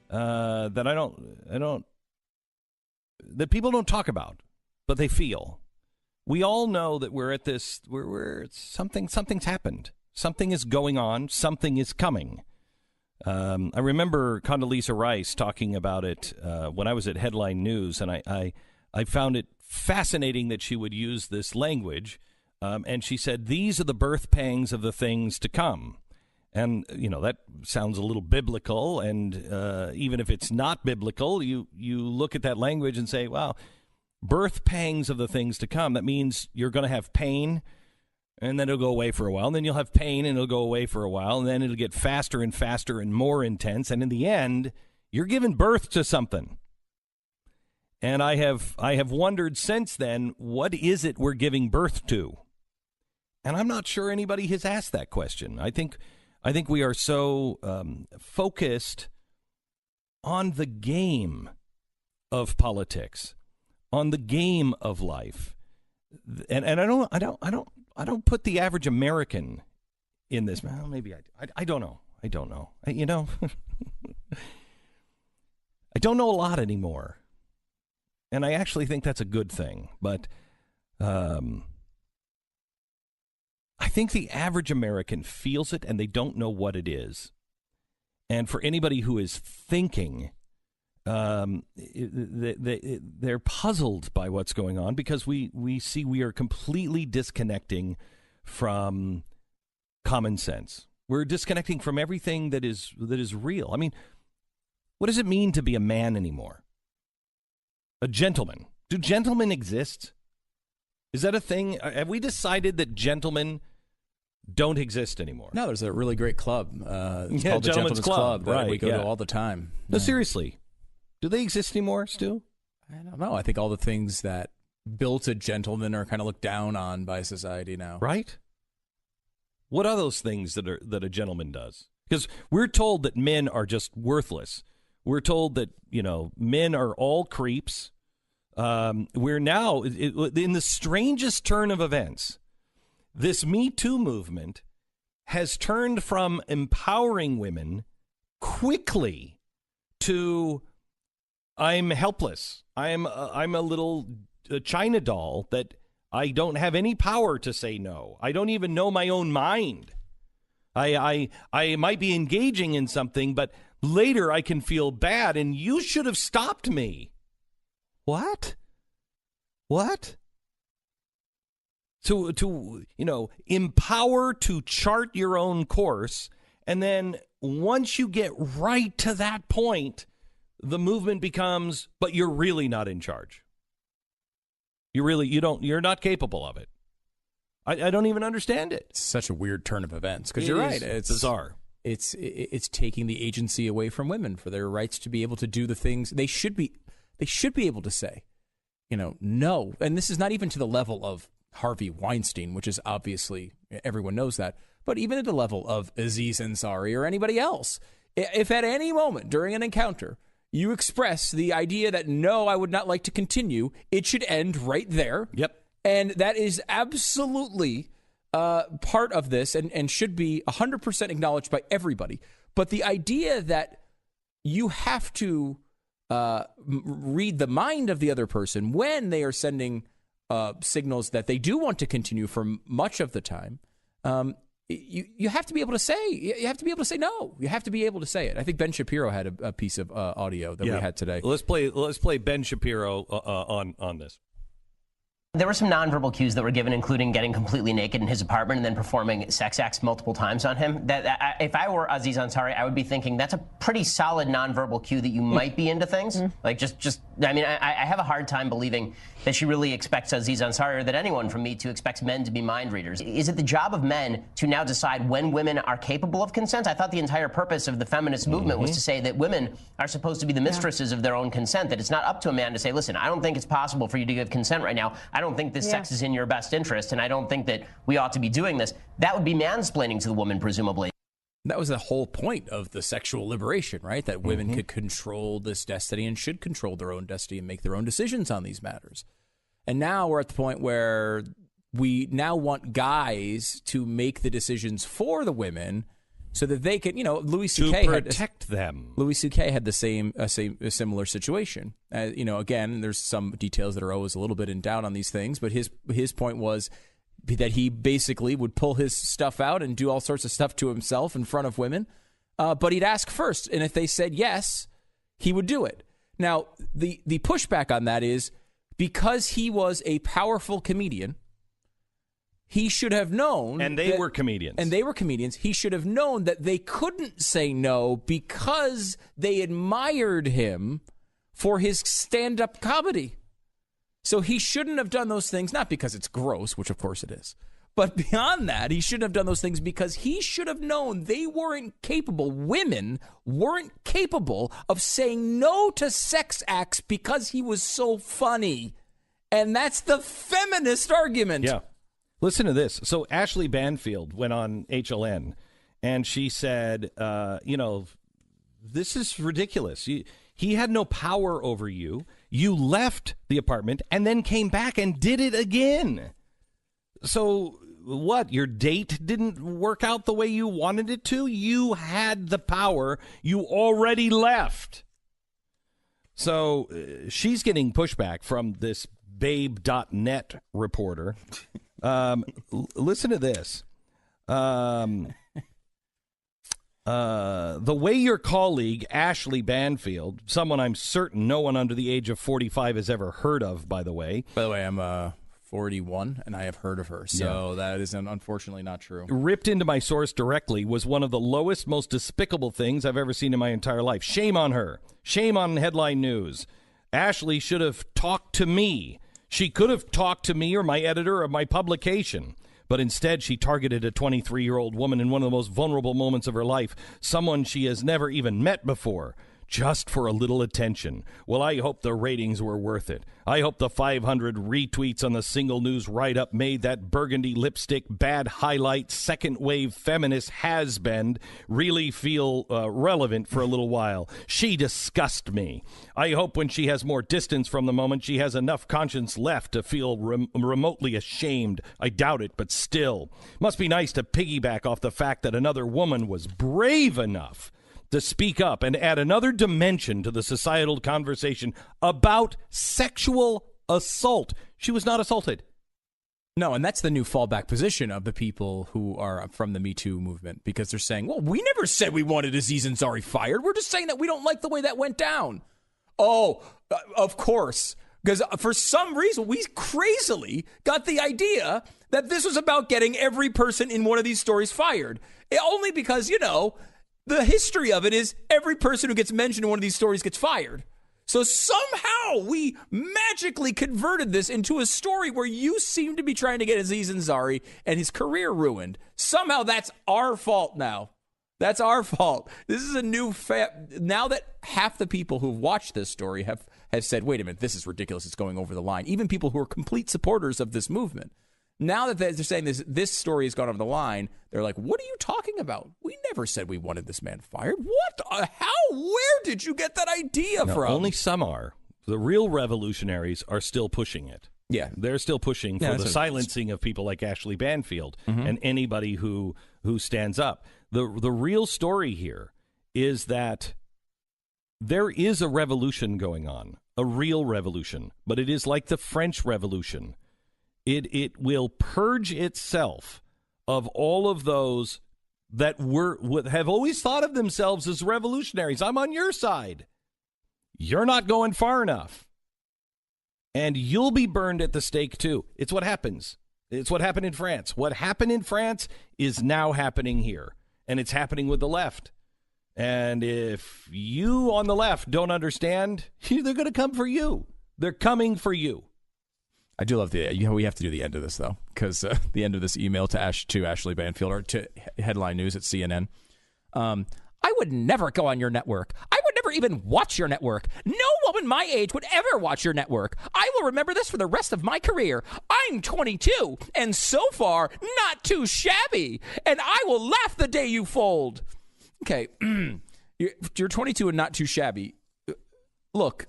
that that people don't talk about, but they feel. We all know that we're at this. Something's happened. Something is going on. Something is coming. I remember Condoleezza Rice talking about it when I was at Headline News, and I found it fascinating that she would use this language. And she said, these are the birth pangs of the things to come. And, that sounds a little biblical. And even if it's not biblical, you look at that language and say, wow, birth pangs of the things to come. That means you're going to have pain, and then it'll go away for a while. And then you'll have pain, and it'll go away for a while. And then it'll get faster and faster and more intense. And in the end, you're giving birth to something. And I have wondered since then, what is it we're giving birth to? And I'm not sure anybody has asked that question. I think we are so focused on the game of politics, on the game of life, and I don't put the average American in this. Well, maybe I don't know. I don't know. I don't know a lot anymore. And I actually think that's a good thing. But I think the average American feels it, and they don't know what it is. And for anybody who is thinking, they're puzzled by what's going on, because we see we are completely disconnecting from common sense. We're disconnecting from everything that is real. I mean, what does it mean to be a man anymore? A gentleman. Do gentlemen exist? Is that a thing? Have we decided that gentlemen don't exist anymore? No, there's a really great club. It's called the Gentlemen's Club. that right, we go to all the time. No, seriously. Do they exist anymore, Stu? I don't know. I think all the things that built a gentleman are kind of looked down on by society now. Right? What are those things that a gentleman does? Because we're told that men are just worthless. We're told that, men are all creeps. We're now in the strangest turn of events. This Me Too movement has turned from empowering women quickly to I'm helpless. I'm a little China doll that I don't have any power to say no. I don't even know my own mind. I might be engaging in something, but later I can feel bad, and you should have stopped me. What? To empower to chart your own course, and then once you get right to that point, the movement becomes, but you're really not in charge. You're not capable of it. I don't even understand it. It's such a weird turn of events because you're right. It's bizarre. It's taking the agency away from women for their rights to be able to do the things they should be able to say. No. And this is not even to the level of Harvey Weinstein, which is obviously, everyone knows that, but even at the level of Aziz Ansari or anybody else. If at any moment during an encounter you express the idea that, no, I would not like to continue, it should end right there. Yep. And that is absolutely part of this and should be 100% acknowledged by everybody. But the idea that you have to read the mind of the other person when they are sending signals that they do want to continue for much of the time, you have to be able to say. You have to be able to say no. You have to be able to say it. I think Ben Shapiro had a piece of audio that we had today. Let's play Ben Shapiro on this. There were some nonverbal cues that were given, including getting completely naked in his apartment and then performing sex acts multiple times on him. If I were Aziz Ansari, I would be thinking that's a pretty solid nonverbal cue that you might be into things. Like I have a hard time believing that she really expects Aziz Ansari or that anyone from Me Too expects men to be mind readers. Is it the job of men to now decide when women are capable of consent? I thought the entire purpose of the feminist movement was to say that women are supposed to be the mistresses of their own consent, that it's not up to a man to say, listen, I don't think it's possible for you to give consent right now. I don't think this sex is in your best interest, and I don't think that we ought to be doing this. That would be mansplaining to the woman, presumably. That was the whole point of the sexual liberation, right? That women could control this destiny and should control their own destiny and make their own decisions on these matters. And now we're at the point where we now want guys to make the decisions for the women so that they can, Louis C.K. to protect them. Louis C.K. had a similar situation. Again, there's some details that are always a little bit in doubt on these things, but his point was that he basically would pull his stuff out and do all sorts of stuff to himself in front of women, but he'd ask first, and if they said yes, he would do it. Now, the pushback on that is because he was a powerful comedian, he should have known. And they were comedians. He should have known that they couldn't say no because they admired him for his stand-up comedy. So he shouldn't have done those things, not because it's gross, which of course it is, but beyond that, he shouldn't have done those things because he should have known women weren't capable of saying no to sex acts because he was so funny. And that's the feminist argument. Yeah. Listen to this. So Ashley Banfield went on HLN, and she said, this is ridiculous. He had no power over you. You left the apartment and then came back and did it again. So what? Your date didn't work out the way you wanted it to? You had the power. You already left. So she's getting pushback from this Babe.net reporter. Listen to this. The way your colleague, Ashley Banfield, someone I'm certain no one under the age of 45 has ever heard of, by the way. By the way, I'm 41, and I have heard of her, so that is unfortunately not true. Ripped into my source directly was one of the lowest, most despicable things I've ever seen in my entire life. Shame on her. Shame on Headline News. Ashley should have talked to me. She could have talked to me or my editor of my publication. But instead, she targeted a 23-year-old woman in one of the most vulnerable moments of her life, someone she has never even met before, just for a little attention. Well, I hope the ratings were worth it. I hope the 500 retweets on the Single News write-up made that burgundy lipstick, bad highlight, second-wave feminist has-been really feel relevant for a little while. She disgusts me. I hope when she has more distance from the moment, she has enough conscience left to feel remotely ashamed. I doubt it, but still. Must be nice to piggyback off the fact that another woman was brave enough to speak up and add another dimension to the societal conversation about sexual assault. She was not assaulted. No, and that's the new fallback position of the people who are from the Me Too movement, because they're saying, well, we never said we wanted Aziz Ansari fired. We're just saying that we don't like the way that went down. Oh, of course. Because for some reason, we crazily got the idea that this was about getting every person in one of these stories fired. Only because, the history of it is every person who gets mentioned in one of these stories gets fired. So somehow we magically converted this into a story where you seem to be trying to get Aziz Ansari and his career ruined. Somehow that's our fault now. That's our fault. This is a new now that half the people who've watched this story have said, wait a minute, this is ridiculous. It's going over the line. Even people who are complete supporters of this movement. Now that they're saying this story has gone over the line, they're like, what are you talking about? We never said we wanted this man fired. What? How? Where did you get that idea from? Only some are. The real revolutionaries are still pushing it. Yeah. They're still pushing for the silencing of people like Ashley Banfield and anybody who stands up. The real story here is that there is a revolution going on, a real revolution, but it is like the French Revolution. It will purge itself of all of those that have always thought of themselves as revolutionaries. I'm on your side. You're not going far enough. And you'll be burned at the stake, too. It's what happens. It's what happened in France. What happened in France is now happening here. And it's happening with the left. And if you on the left don't understand, they're going to come for you. They're coming for you. I do love we have to do the end of this, though, because the end of this email to Ashley Banfield, or to Headline News at CNN. I would never go on your network. I would never even watch your network. No woman my age would ever watch your network. I will remember this for the rest of my career. I'm 22, and so far, not too shabby. And I will laugh the day you fold. Okay, you're 22 and not too shabby. Look,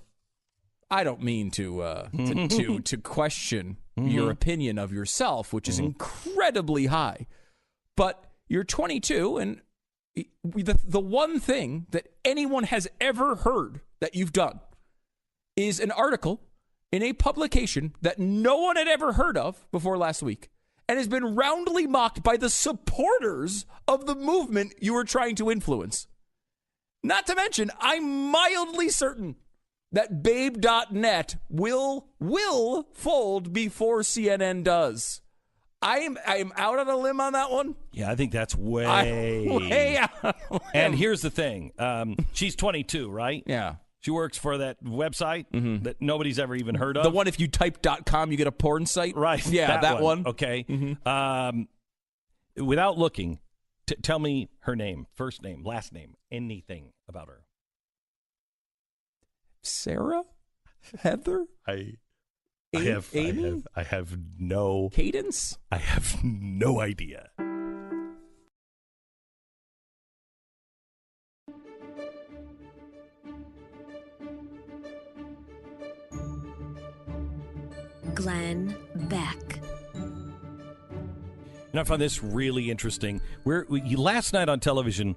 I don't mean to question your opinion of yourself, which is incredibly high. But you're 22, and the one thing that anyone has ever heard that you've done is an article in a publication that no one had ever heard of before last week, and has been roundly mocked by the supporters of the movement you were trying to influence. Not to mention, I'm mildly certain that Babe.net will fold before CNN does. I am out on a limb on that one. Yeah, I think that's way out. And here's the thing. She's 22, right? Yeah. She works for that website that nobody's ever even heard of. The one if you type .com, you get a porn site? Right. Yeah, that one. Okay. Without looking, tell me her name, first name, last name, anything about her. Sarah? Heather? I have no cadence. I have no idea. Glenn Beck. I found this really interesting. Last night on television,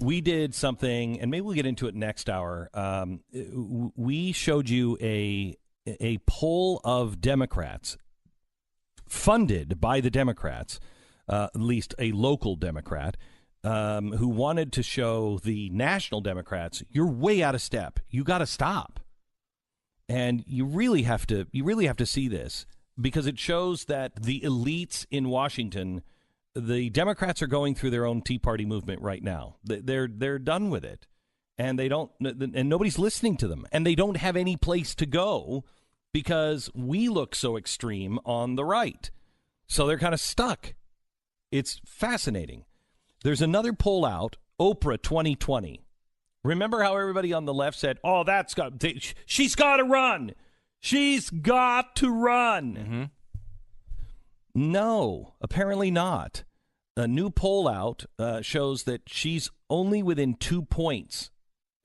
we did something, and maybe we'll get into it next hour. We showed you a poll of Democrats funded by the Democrats, at least a local Democrat, who wanted to show the national Democrats, you're way out of step. You got to stop. And you really have to see this, because it shows that the elites in Washington, the Democrats are going through their own Tea Party movement right now. They're done with it. and nobody's listening to them, and they don't have any place to go because we look so extreme on the right. So they're kind of stuck. It's fascinating. There's another poll out, Oprah 2020. Remember how everybody on the left said, "Oh, she's got to run. She's got to run." Mm-hmm. No, apparently not. A new poll out shows that she's only within 2 points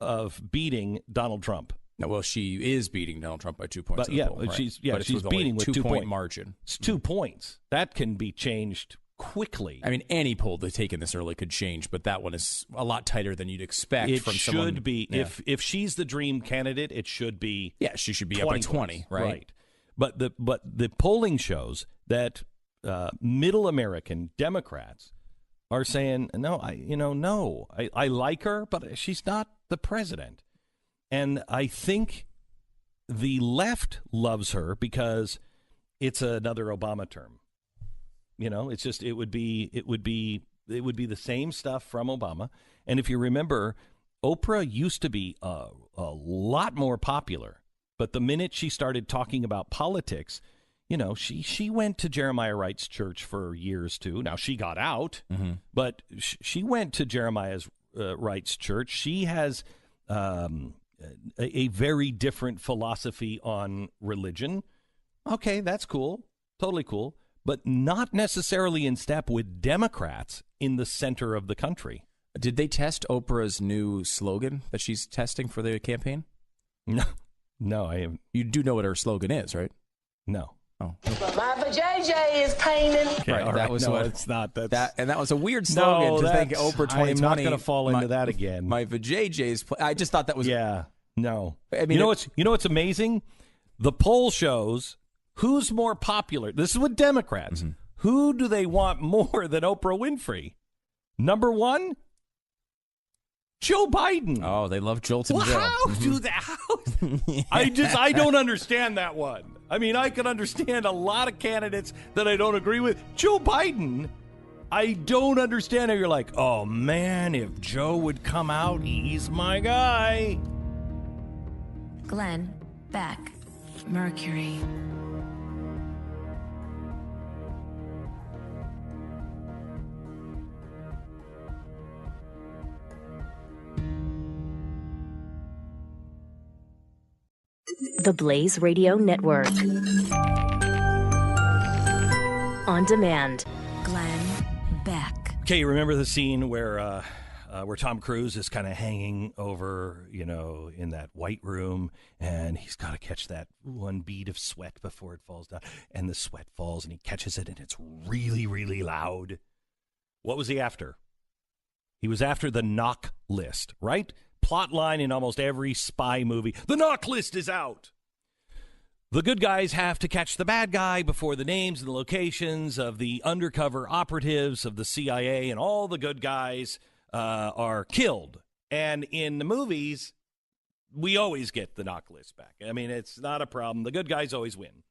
of beating Donald Trump. No, well, she is beating Donald Trump by 2 points. But yeah, poll, right? she's beating with 2 point margin. It's 2 points. That can be changed quickly. I mean, any poll they taken this early could change, but that one is a lot tighter than you'd expect. It from should someone, be. Yeah. If she's the dream candidate, it should be. Yeah, she should be up by 20, right? But the polling shows that middle American Democrats are saying, no, I like her, but she's not the president. And I think the left loves her because it's another Obama term. It's just it would be the same stuff from Obama. And if you remember, Oprah used to be a lot more popular, but the minute she started talking about politics, she went to Jeremiah Wright's church for years too. Now she got out, but she went to Jeremiah Wright's church. She has a very different philosophy on religion. Okay, that's cool. Totally cool. But not necessarily in step with Democrats in the center of the country. Did they test Oprah's new slogan that she's testing for the campaign? No, I am. You do know what her slogan is, right? No. Oh. My vajayjay is painting. Okay, right, that was it's not that, and that was a weird slogan to think Oprah 2020. I'm not going to fall into that again. My vajayjay is. I just thought that was. Yeah. No. I mean, you know what's amazing? The poll shows who's more popular. This is with Democrats. Mm-hmm. Who do they want more than Oprah Winfrey? Number one, Joe Biden. Oh, they love Jolton Joe. How do that? I don't understand that one. I mean, I can understand a lot of candidates that I don't agree with. Joe Biden, I don't understand how you're like, oh man, if Joe would come out, he's my guy. Glenn Beck, Mercury. The Blaze Radio Network. On demand. Glenn Beck. Okay, you remember the scene where Tom Cruise is kind of hanging over, in that white room, and he's got to catch that one bead of sweat before it falls down, and the sweat falls, and he catches it, and it's really, really loud. What was he after? He was after the knock list, right? Plot line in almost every spy movie. The knock list is out. The good guys have to catch the bad guy before the names and the locations of the undercover operatives of the CIA and all the good guys are killed. And in the movies, we always get the knock list back. I mean, it's not a problem. The good guys always win.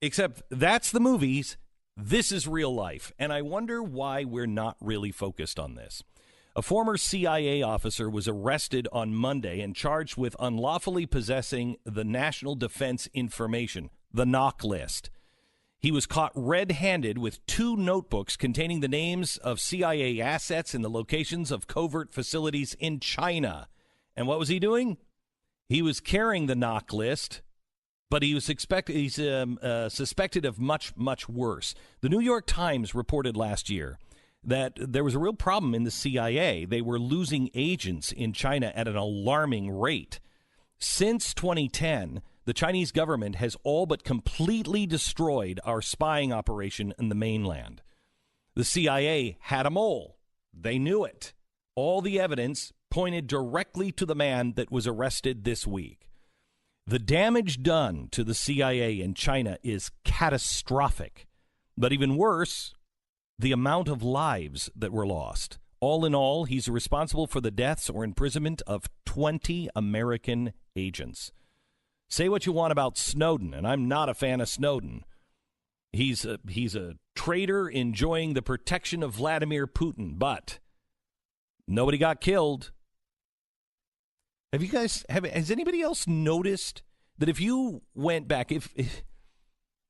Except that's the movies. This is real life. And I wonder why we're not really focused on this. A former CIA officer was arrested on Monday and charged with unlawfully possessing the National Defense Information, the knock list. He was caught red-handed with 2 notebooks containing the names of CIA assets and the locations of covert facilities in China. And what was he doing? He was carrying the knock list, but he's suspected of much, much worse. The New York Times reported last year that there was a real problem in the CIA. They were losing agents in China at an alarming rate. Since 2010, the Chinese government has all but completely destroyed our spying operation in the mainland. The CIA had a mole. They knew it. All the evidence pointed directly to the man that was arrested this week. The damage done to the CIA in China is catastrophic. But even worse, the amount of lives that were lost. All in all, he's responsible for the deaths or imprisonment of 20 American agents. Say what you want about Snowden, and I'm not a fan of Snowden. He's a traitor enjoying the protection of Vladimir Putin, but nobody got killed. Has anybody else noticed that if you went back, if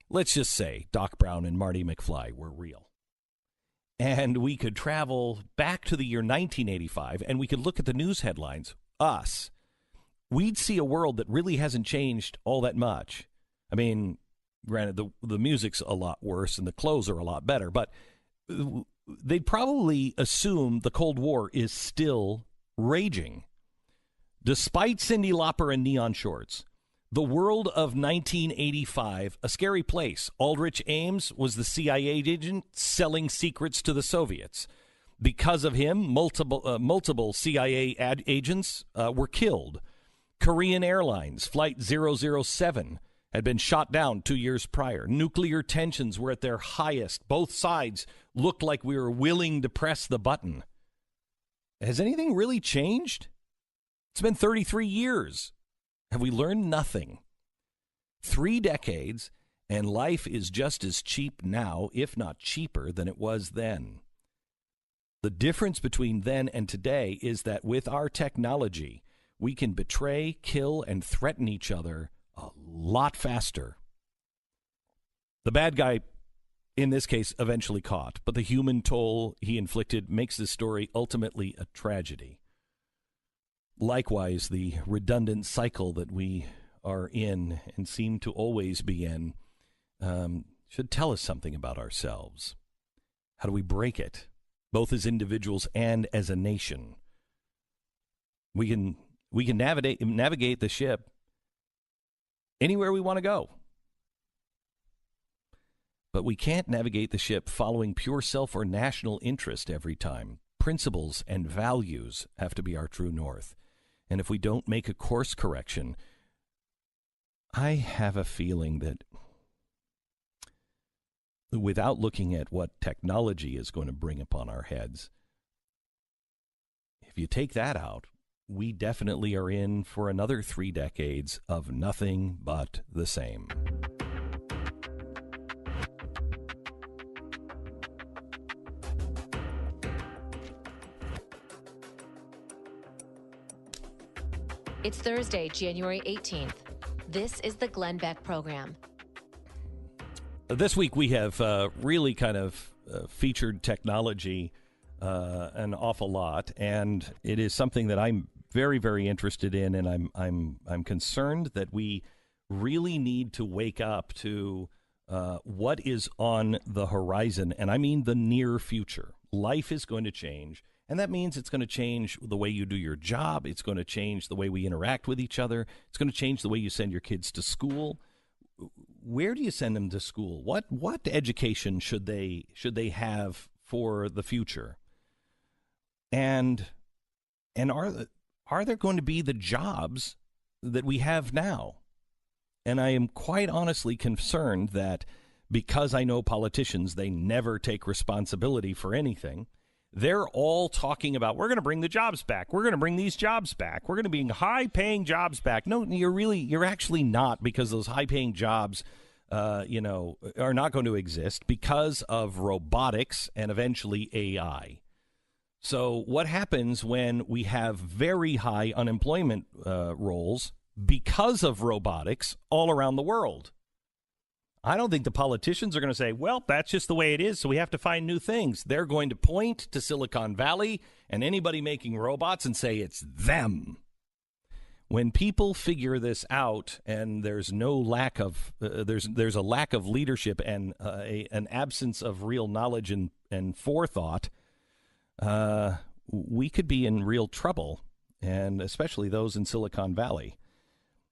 let's just say Doc Brown and Marty McFly were real, and we could travel back to the year 1985, and we could look at the news headlines, we'd see a world that really hasn't changed all that much. I mean, granted, the music's a lot worse and the clothes are a lot better, but they'd probably assume the Cold War is still raging. Despite Cyndi Lauper and neon shorts, the world of 1985, a scary place. Aldrich Ames was the CIA agent selling secrets to the Soviets. Because of him, multiple CIA agents were killed. Korean Airlines Flight 007 had been shot down 2 years prior. Nuclear tensions were at their highest. Both sides looked like we were willing to press the button. Has anything really changed? It's been 33 years. Have we learned nothing? 3 decades, and life is just as cheap now, if not cheaper, than it was then. The difference between then and today is that with our technology, we can betray, kill, and threaten each other a lot faster. The bad guy, in this case, eventually caught, but the human toll he inflicted makes this story ultimately a tragedy. Likewise, the redundant cycle that we are in and seem to always be in should tell us something about ourselves. How do we break it, both as individuals and as a nation? We can navigate the ship anywhere we want to go. But we can't navigate the ship following pure self or national interest every time. Principles and values have to be our true north. And if we don't make a course correction, I have a feeling that without looking at what technology is going to bring upon our heads, if you take that out, we definitely are in for another 3 decades of nothing but the same. It's Thursday, January 18th. This is the Glenn Beck Program. This week we have really kind of featured technology an awful lot, and it is something that I'm very, very interested in, and I'm concerned that we really need to wake up to what is on the horizon, and I mean the near future. Life is going to change. And that means it's going to change the way you do your job. It's going to change the way we interact with each other. It's going to change the way you send your kids to school. Where do you send them to school? What education should they have for the future? And are there going to be the jobs that we have now? And I am quite honestly concerned that because I know politicians, they never take responsibility for anything. They're all talking about, we're going to bring the jobs back. We're going to bring these jobs back. We're going to bring high-paying jobs back. No, you're actually not, because those high-paying jobs, are not going to exist because of robotics and eventually AI. So what happens when we have very high unemployment roles because of robotics all around the world? I don't think the politicians are going to say, well, that's just the way it is, so we have to find new things. They're going to point to Silicon Valley and anybody making robots and say it's them. When people figure this out, and there's no lack of there's a lack of leadership and an absence of real knowledge and forethought, we could be in real trouble, and especially those in Silicon Valley.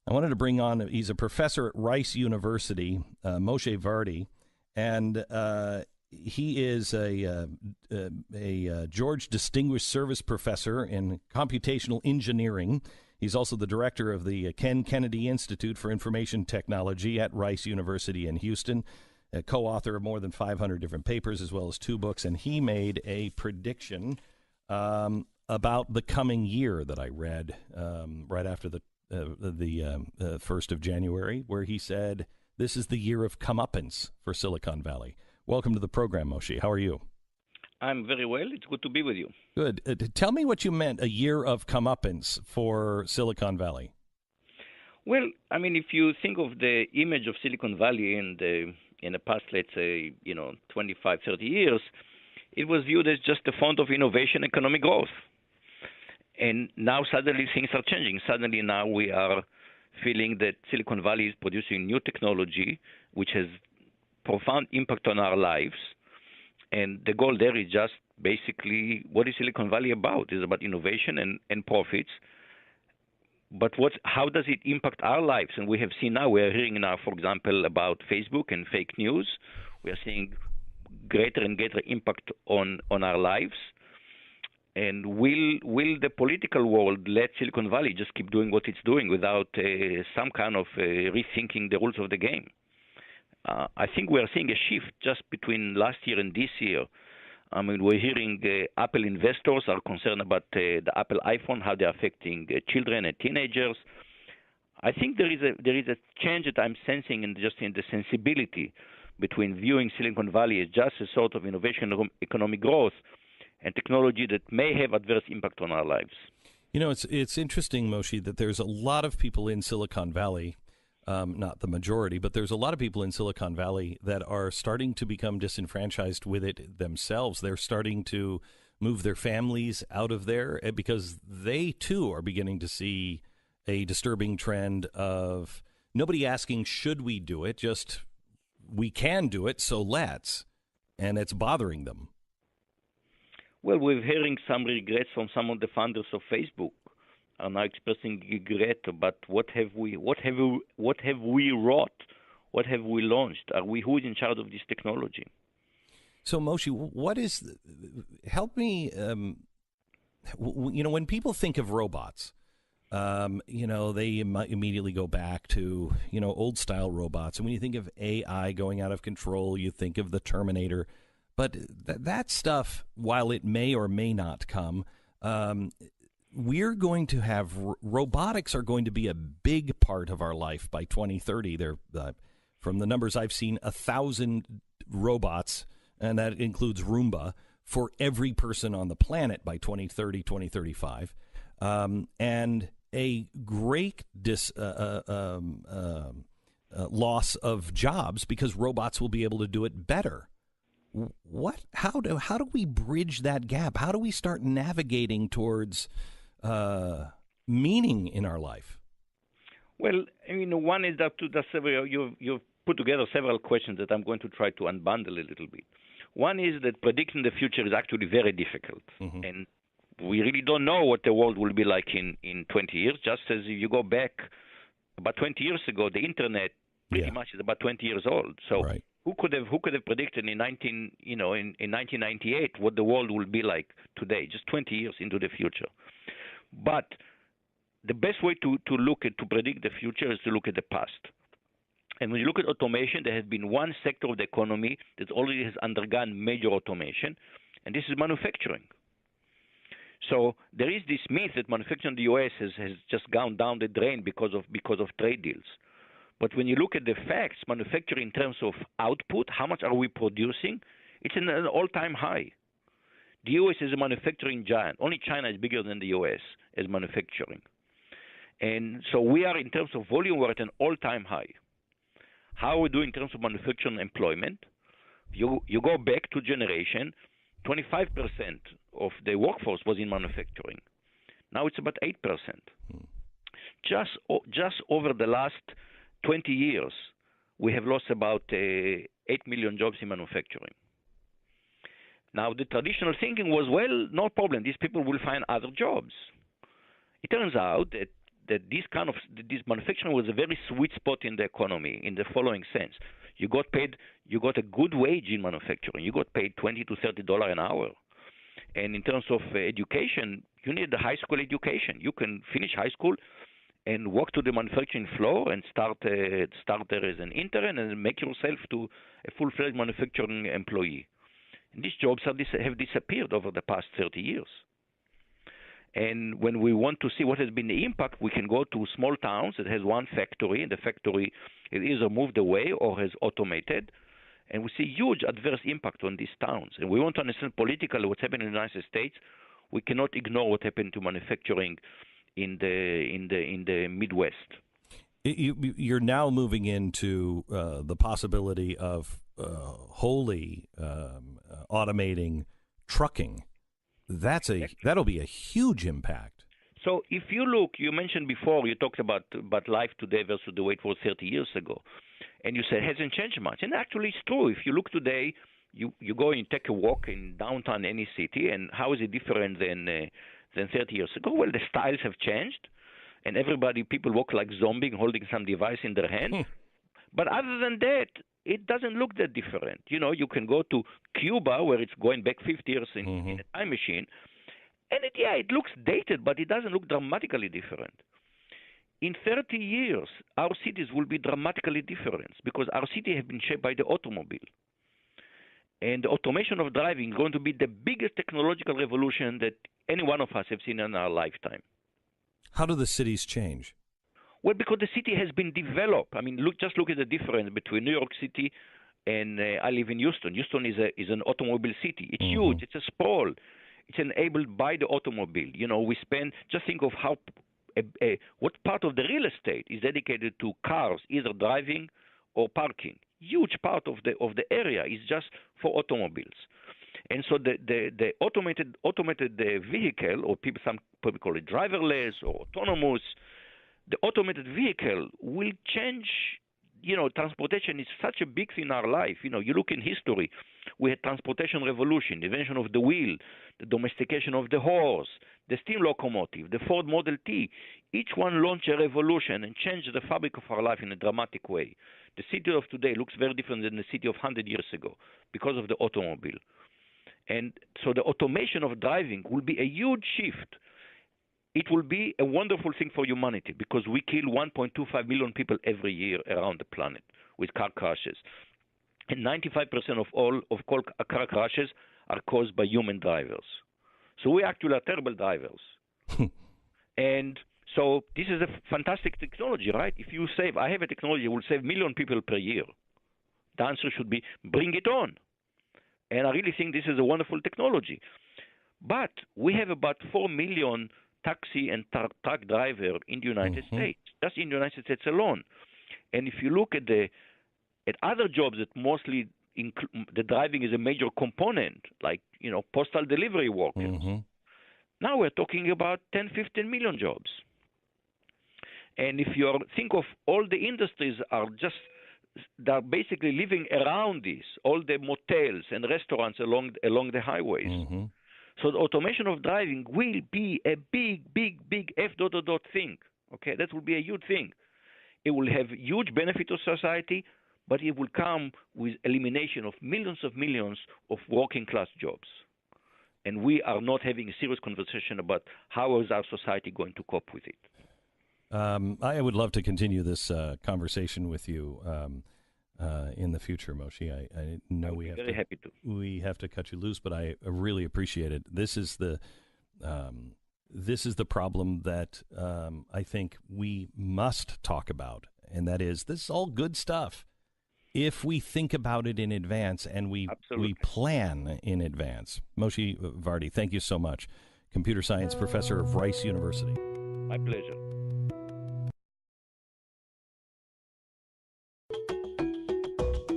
I wanted to bring on, he's a professor at Rice University, Moshe Vardi, and he is a George Distinguished Service Professor in Computational Engineering. He's also the director of the Ken Kennedy Institute for Information Technology at Rice University in Houston, a co-author of more than 500 different papers as well as 2 books, and he made a prediction about the coming year that I read right after the 1st of January, where he said, this is the year of comeuppance for Silicon Valley. Welcome to the program, Moshe. How are you? I'm very well. It's good to be with you. Good. Tell me what you meant, a year of comeuppance for Silicon Valley. Well, I mean, if you think of the image of Silicon Valley in the past, let's say, 25, 30 years, it was viewed as just a font of innovation, economic growth. And now suddenly things are changing. Suddenly now we are feeling that Silicon Valley is producing new technology, which has profound impact on our lives. And the goal there is just basically, what is Silicon Valley about? It's about innovation and profits. But how does it impact our lives? And we have seen now, we're hearing now, for example, about Facebook and fake news. We are seeing greater and greater impact on our lives. And will the political world let Silicon Valley just keep doing what it's doing without some kind of rethinking the rules of the game? I think we are seeing a shift just between last year and this year. I mean, we're hearing Apple investors are concerned about the Apple iPhone, how they're affecting children and teenagers. I think there is a change that I'm sensing in the sensibility between viewing Silicon Valley as just a sort of innovation, economic growth, and technology that may have adverse impact on our lives. You know, it's interesting, Moshe, that there's a lot of people in Silicon Valley. Not the majority, but there's a lot of people in Silicon Valley that are starting to become disenfranchised with it themselves. They're starting to move their families out of there because they, too, are beginning to see a disturbing trend of nobody asking, should we do it? Just, we can do it, so let's. And it's bothering them. Well, we're hearing some regrets from some of the founders of Facebook. Are now expressing regret about what have we wrought, what have we launched? Who is in charge of this technology? So Moshe, help me? When people think of robots, they immediately go back to old style robots, and when you think of AI going out of control, you think of the Terminator. But that stuff, while it may or may not come. We're going to have robotics are going to be a big part of our life by 2030. They're from the numbers I've seen, 1,000 robots, and that includes Roomba, for every person on the planet by 2030, 2035, and a great loss of jobs because robots will be able to do it better. How do we bridge that gap? How do we start navigating towards meaning in our life? Well, one is that you've put together several questions that I'm going to try to unbundle a little bit. One is that predicting the future is actually very difficult, and we really don't know what the world will be like in 20 years. Just as you go back about 20 years ago, the internet pretty much is about 20 years old. So right. Who could have predicted in 1998 what the world will be like today, just 20 years into the future? But the best way to predict the future is to look at the past. And when you look at automation, there has been one sector of the economy that already has undergone major automation, and this is manufacturing. So there is this myth that manufacturing in the U.S. has just gone down the drain because of trade deals. But when you look at the facts, manufacturing in terms of output, how much are we producing? It's in an all-time high. The U.S. is a manufacturing giant. Only China is bigger than the U.S. as manufacturing. And so we are, in terms of volume, we're at an all-time high. How are we doing in terms of manufacturing employment? You go back to generation, 25% of the workforce was in manufacturing. Now it's about 8%. Just over the last 20 years, we have lost about 8 million jobs in manufacturing. Now, the traditional thinking was, well, no problem, these people will find other jobs. It turns out that this manufacturing was a very sweet spot in the economy in the following sense. You got a good wage in manufacturing. You got paid $20 to $30 an hour. And in terms of education, you need a high school education. You can finish high school and walk to the manufacturing floor and start there as an intern and make yourself to a full-fledged manufacturing employee. And these jobs have disappeared over the past 30 years. And when we want to see what has been the impact, we can go to small towns that has one factory, and the factory is either moved away or has automated. And we see huge adverse impact on these towns. And we want to understand politically what's happening in the United States. We cannot ignore what happened to manufacturing in the Midwest. You're now moving into the possibility of wholly automating trucking. That'll be a huge impact. So if you look, you mentioned before, you talked about life today versus the way it was 30 years ago. And you said it hasn't changed much. And actually it's true. If you look today, you go and take a walk in downtown any city, and how is it different than 30 years ago? Well, the styles have changed, and people walk like zombies holding some device in their hand. But other than that, it doesn't look that different. You know, you can go to Cuba, where it's going back 50 years in a time machine, and it looks dated, but it doesn't look dramatically different. In 30 years, our cities will be dramatically different because our city have been shaped by the automobile. And the automation of driving is going to be the biggest technological revolution that any one of us have seen in our lifetime. How do the cities change? Well, because the city has been developed. I mean, look at the difference between New York City and I live in Houston. Houston is an automobile city. It's huge. It's a sprawl. It's enabled by the automobile. You know, just think of how what part of the real estate is dedicated to cars, either driving or parking. Huge part of the area is just for automobiles. And so the automated vehicle, or some people call it driverless or autonomous, the automated vehicle will change. You know, transportation is such a big thing in our life. You know, you look in history, we had transportation revolution, the invention of the wheel, the domestication of the horse, the steam locomotive, the Ford Model T. Each one launched a revolution and changed the fabric of our life in a dramatic way. The city of today looks very different than the city of 100 years ago because of the automobile. And so the automation of driving will be a huge shift. It will be a wonderful thing for humanity because we kill 1.25 million people every year around the planet with car crashes. And 95% of all car crashes are caused by human drivers. So we actually are terrible drivers. And so this is a fantastic technology, right? If you I have a technology that will save 1 million people per year. The answer should be, bring it on. And I really think this is a wonderful technology. But we have about 4 million taxi and truck driver in the United States, just in the United States alone. And if you look at other jobs that mostly the driving is a major component, like, you know, postal delivery workers. Now we're talking about 10, 15 million jobs. And if you think of all the industries they're basically living around this, all the motels and restaurants along the highways. So the automation of driving will be a big F thing. Okay, that will be a huge thing. It will have huge benefit to society, but it will come with elimination of millions of working class jobs. And we are not having a serious conversation about how is our society going to cope with it. I would love to continue this conversation with you in the future, Moshe. I know we have to cut you loose, but I really appreciate it. This is the problem that I think we must talk about, and that is this is all good stuff if we think about it in advance and we plan in advance. Moshe Vardi, thank you so much. Computer science professor of Rice University. My pleasure.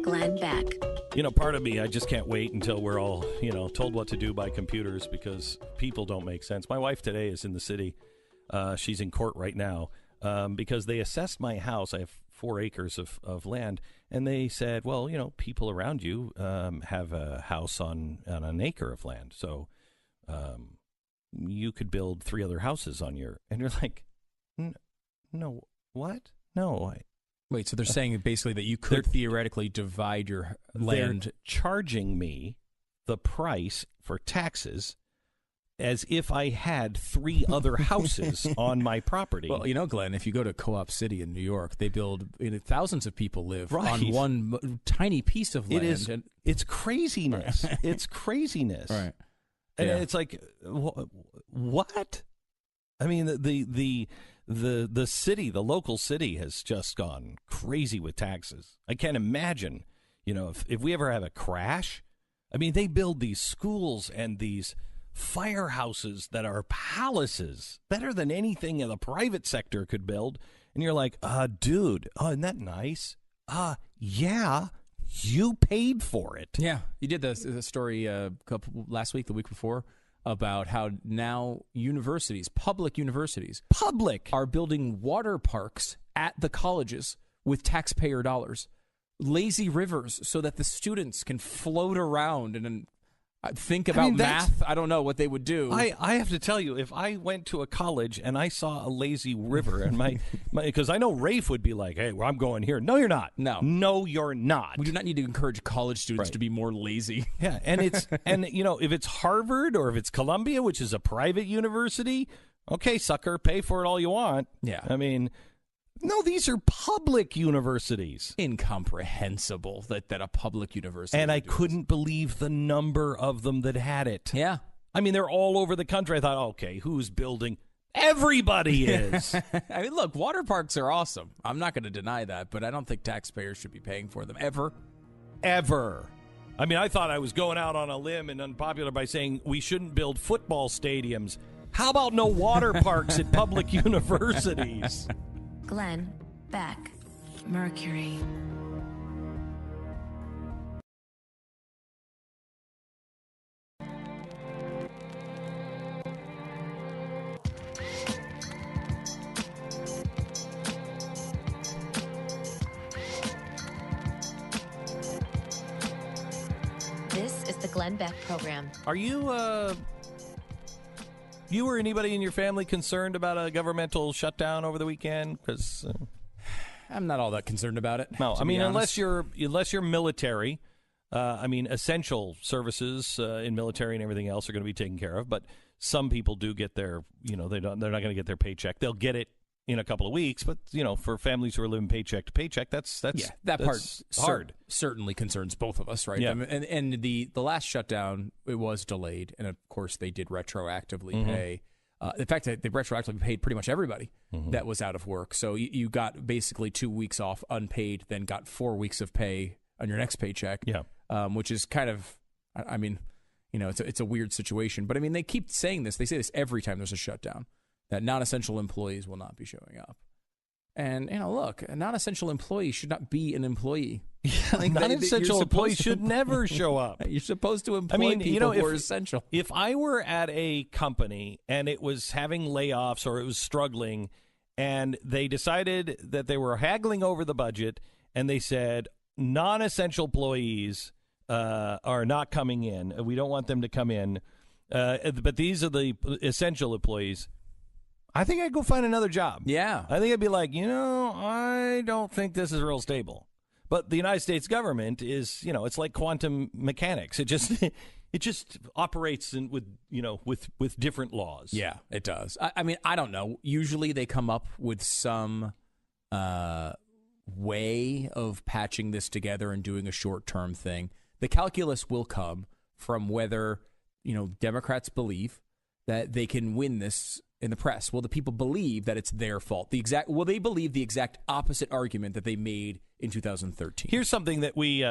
Glenn Beck. You know, part of me, I just can't wait until we're all, told what to do by computers because people don't make sense. My wife today is in the city. She's in court right now because they assessed my house. I have 4 acres of land. And they said, well, people around you have a house on an acre of land. So you could build 3 other houses on your, and you're like, no, what? No, Wait, so they're saying basically that you could theoretically divide your land. They're charging me the price for taxes as if I had 3 other houses on my property. Well, Glenn, if you go to Co-op City in New York, they build, thousands of people live on one tiny piece of land. It's craziness. It's craziness. Right. And it's like, what? I mean, the city, the local city has just gone crazy with taxes. I can't imagine, if we ever have a crash, I mean, they build these schools and these firehouses that are palaces, better than anything the private sector could build. And you're like, dude, isn't that nice? Yeah, you paid for it. Yeah, you did the story last week, the week before, about how now public universities, are building water parks at the colleges with taxpayer dollars, lazy rivers, so that the students can float around and think about math. I don't know what they would do. I have to tell you, if I went to a college and I saw a lazy river, and because I know Rafe would be like, hey, well, I'm going here. No, you're not. No, you're not. We do not need to encourage college students to be more lazy. Yeah, and if it's Harvard or if it's Columbia, which is a private university, okay, sucker, pay for it all you want. Yeah. I mean, no, these are public universities. Incomprehensible that a public university. And I couldn't believe the number of them that had it. Yeah. I mean, they're all over the country. I thought, okay, who's building? Everybody is. I mean, look, water parks are awesome. I'm not going to deny that, but I don't think taxpayers should be paying for them ever. Ever. I mean, I thought I was going out on a limb and unpopular by saying we shouldn't build football stadiums. How about no water parks at public universities? Glenn Beck, Mercury. This is the Glenn Beck program. Are you or anybody in your family concerned about a governmental shutdown over the weekend? Because I'm not all that concerned about it. No, I mean, unless you're military, I mean, essential services in military and everything else are going to be taken care of. But some people do get their, they're not going to get their paycheck. They'll get it in a couple of weeks. But for families who are living paycheck to paycheck, that's part hard. Certainly concerns both of us, right? Yeah. And the last shutdown, it was delayed, and of course they did retroactively pay. In fact, they retroactively paid pretty much everybody that was out of work. So you got basically 2 weeks off unpaid, then got 4 weeks of pay on your next paycheck. Yeah, which is kind of, I mean, it's a weird situation. But I mean, they keep saying this. They say this every time there's a shutdown, that non-essential employees will not be showing up. And, look, a non-essential employee should not be an employee. Non-essential employees should never show up. You're supposed to employ people who are essential. If I were at a company and it was having layoffs or it was struggling and they decided that they were haggling over the budget and they said non-essential employees are not coming in, we don't want them to come in, but these are the essential employees, I think I'd go find another job. Yeah. I think I'd be like, I don't think this is real stable. But the United States government is, it's like quantum mechanics. It just operates with different laws. Yeah, it does. I mean, I don't know. Usually they come up with some way of patching this together and doing a short-term thing. The calculus will come from whether, Democrats believe that they can win this in the press. Will the people believe that it's their fault? Will they believe the exact opposite argument that they made in 2013? Here's something that we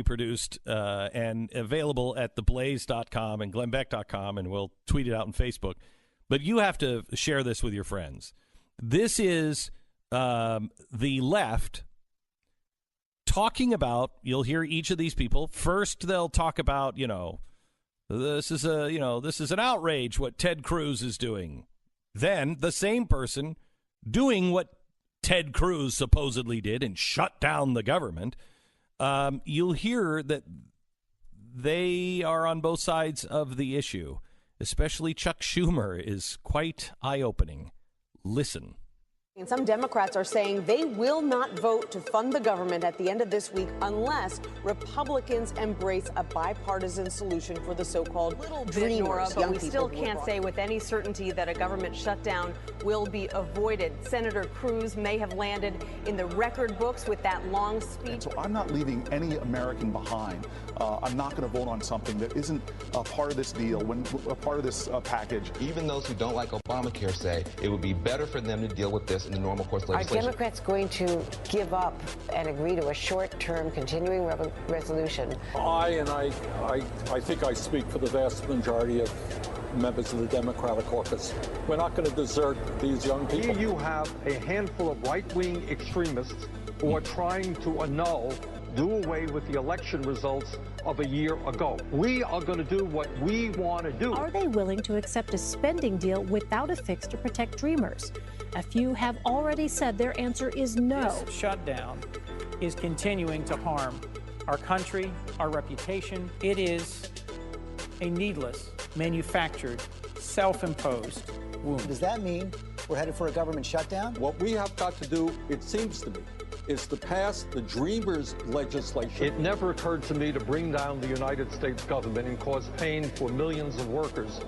produced and available at theblaze.com and glennbeck.com, and we'll tweet it out on Facebook. But you have to share this with your friends. This is the left talking about, you'll hear each of these people. First, they'll talk about, this is an outrage what Ted Cruz is doing. Then the same person doing what Ted Cruz supposedly did and shut down the government, you'll hear that they are on both sides of the issue. Especially Chuck Schumer is quite eye-opening. Listen. And some Democrats are saying they will not vote to fund the government at the end of this week unless Republicans embrace a bipartisan solution for the so-called dreamers. Nora, but we still can't say with any certainty that a government shutdown will be avoided. Senator Cruz may have landed in the record books with that long speech. And so I'm not leaving any American behind. I'm not going to vote on something that isn't a part of this deal, a part of this package. Even those who don't like Obamacare say it would be better for them to deal with this in the normal course of Are legislation. Democrats going to give up and agree to a short-term continuing resolution? I think I speak for the vast majority of members of the Democratic caucus. We're not going to desert these young people. Here you have a handful of right-wing extremists who are trying to do away with the election results of a year ago. We are going to do what we want to do. Are they willing to accept a spending deal without a fix to protect dreamers? A few have already said their answer is no. This shutdown is continuing to harm our country, our reputation. It is a needless, manufactured, self-imposed wound. Does that mean we're headed for a government shutdown? What we have got to do, it seems to me, is to pass the Dreamers legislation. It never occurred to me to bring down the United States government and cause pain for millions of workers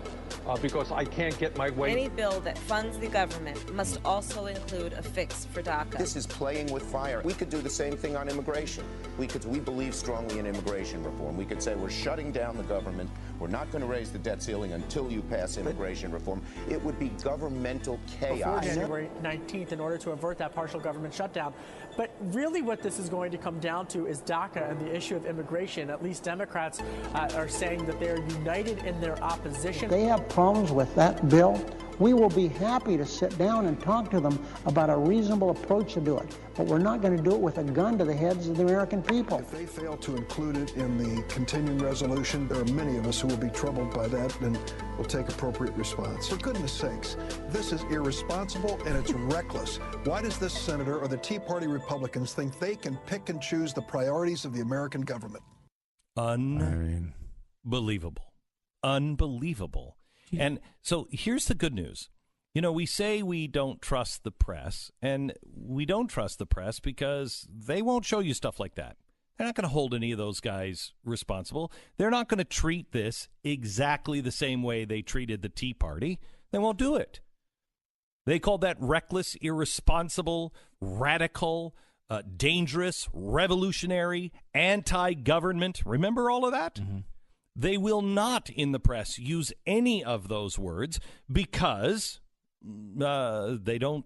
because I can't get my way. Any bill that funds the government must also include a fix for DACA. This is playing with fire. We could do the same thing on immigration. We believe strongly in immigration reform. We could say we're shutting down the government. We're not going to raise the debt ceiling until you pass immigration reform. It would be governmental chaos. Before January 19th in order to avert that partial government shutdown. But really what this is going to come down to is DACA and the issue of immigration. At least Democrats are saying that they're united in their opposition. They have problems with that bill. We will be happy to sit down and talk to them about a reasonable approach to do it. But we're not going to do it with a gun to the heads of the American people. If they fail to include it in the continuing resolution, there are many of us who will be troubled by that and will take appropriate response. For goodness sakes, this is irresponsible and it's reckless. Why does this senator or the Tea Party Republicans think they can pick and choose the priorities of the American government? Unbelievable. Unbelievable. And so here's the good news. You know, we say we don't trust the press, and we don't trust the press because they won't show you stuff like that. They're not going to hold any of those guys responsible. They're not going to treat this exactly the same way they treated the Tea Party. They won't do it. They called that reckless, irresponsible, radical, dangerous, revolutionary, anti-government. Remember all of that? Mm-hmm. They will not, in the press, use any of those words because they don't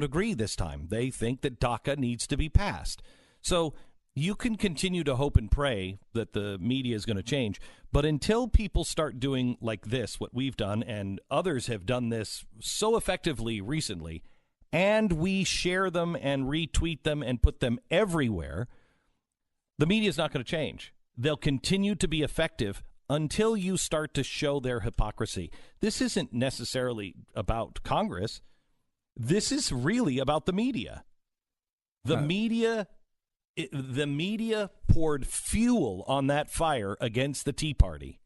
agree this time. They think that DACA needs to be passed. So you can continue to hope and pray that the media is going to change, but until people start doing like this, what we've done, and others have done this so effectively recently, and we share them and retweet them and put them everywhere, the media is not going to change. They'll continue to be effective until you start to show their hypocrisy. This isn't necessarily about Congress. This is really about the media. The media poured fuel on that fire against the Tea Party,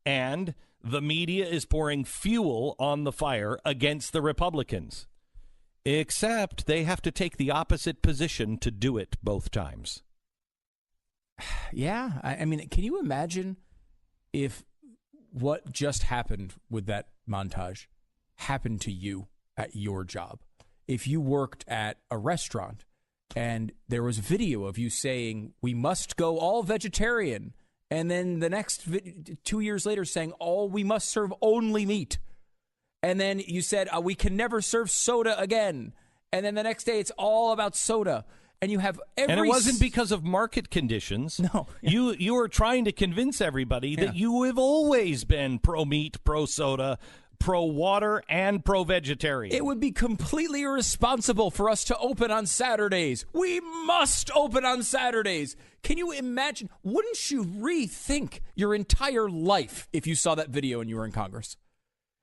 and the media is pouring fuel on the fire against the Republicans, except they have to take the opposite position to do it both times. Yeah. I mean, can you imagine if what just happened with that montage happened to you at your job? If you worked at a restaurant and there was video of you saying, we must go all vegetarian, and then the next 2 years later saying, we must serve only meat. And then you said, we can never serve soda again. And then the next day it's all about soda. And you have and it wasn't because of market conditions. No. Yeah. You are trying to convince everybody that you have always been pro-meat, pro-soda, pro-water, and pro-vegetarian. It would be completely irresponsible for us to open on Saturdays. We must open on Saturdays. Can you imagine? Wouldn't you rethink your entire life if you saw that video and you were in Congress?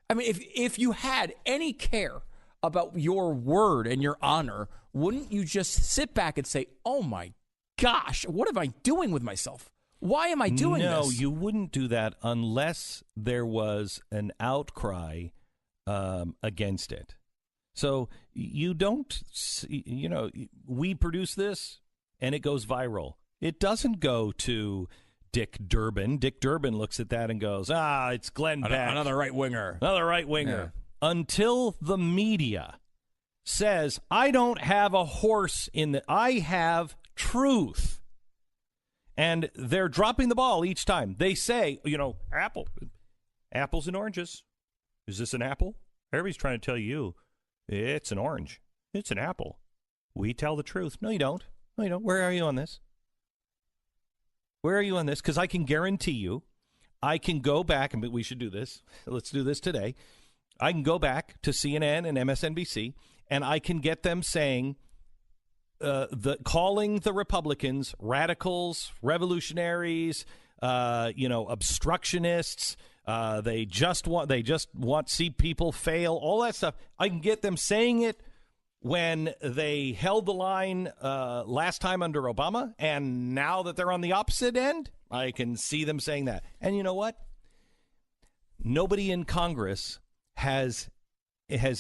I mean, if you had any care about your word and your honor, wouldn't you just sit back and say, oh my gosh, what am I doing with myself? Why am I doing this? No, you wouldn't do that unless there was an outcry against it. So you don't, we produce this and it goes viral. It doesn't go to Dick Durbin. Dick Durbin looks at that and goes, it's Glenn Beck. Another right-winger. Another right-winger. Yeah. Until the media says, I don't have a horse I have truth. And they're dropping the ball each time. They say, apples and oranges. Is this an apple? Everybody's trying to tell you It's an orange. It's an apple. We tell the truth. No, you don't. No, you don't. Where are you on this? Where are you on this? Because I can guarantee you, I can go back, and we should do this. Let's do this today. I can go back to CNN and MSNBC, and I can get them saying, calling the Republicans radicals, revolutionaries, obstructionists. They just want to see people fail. All that stuff. I can get them saying it when they held the line last time under Obama, and now that they're on the opposite end, I can see them saying that. And you know what? Nobody in Congress has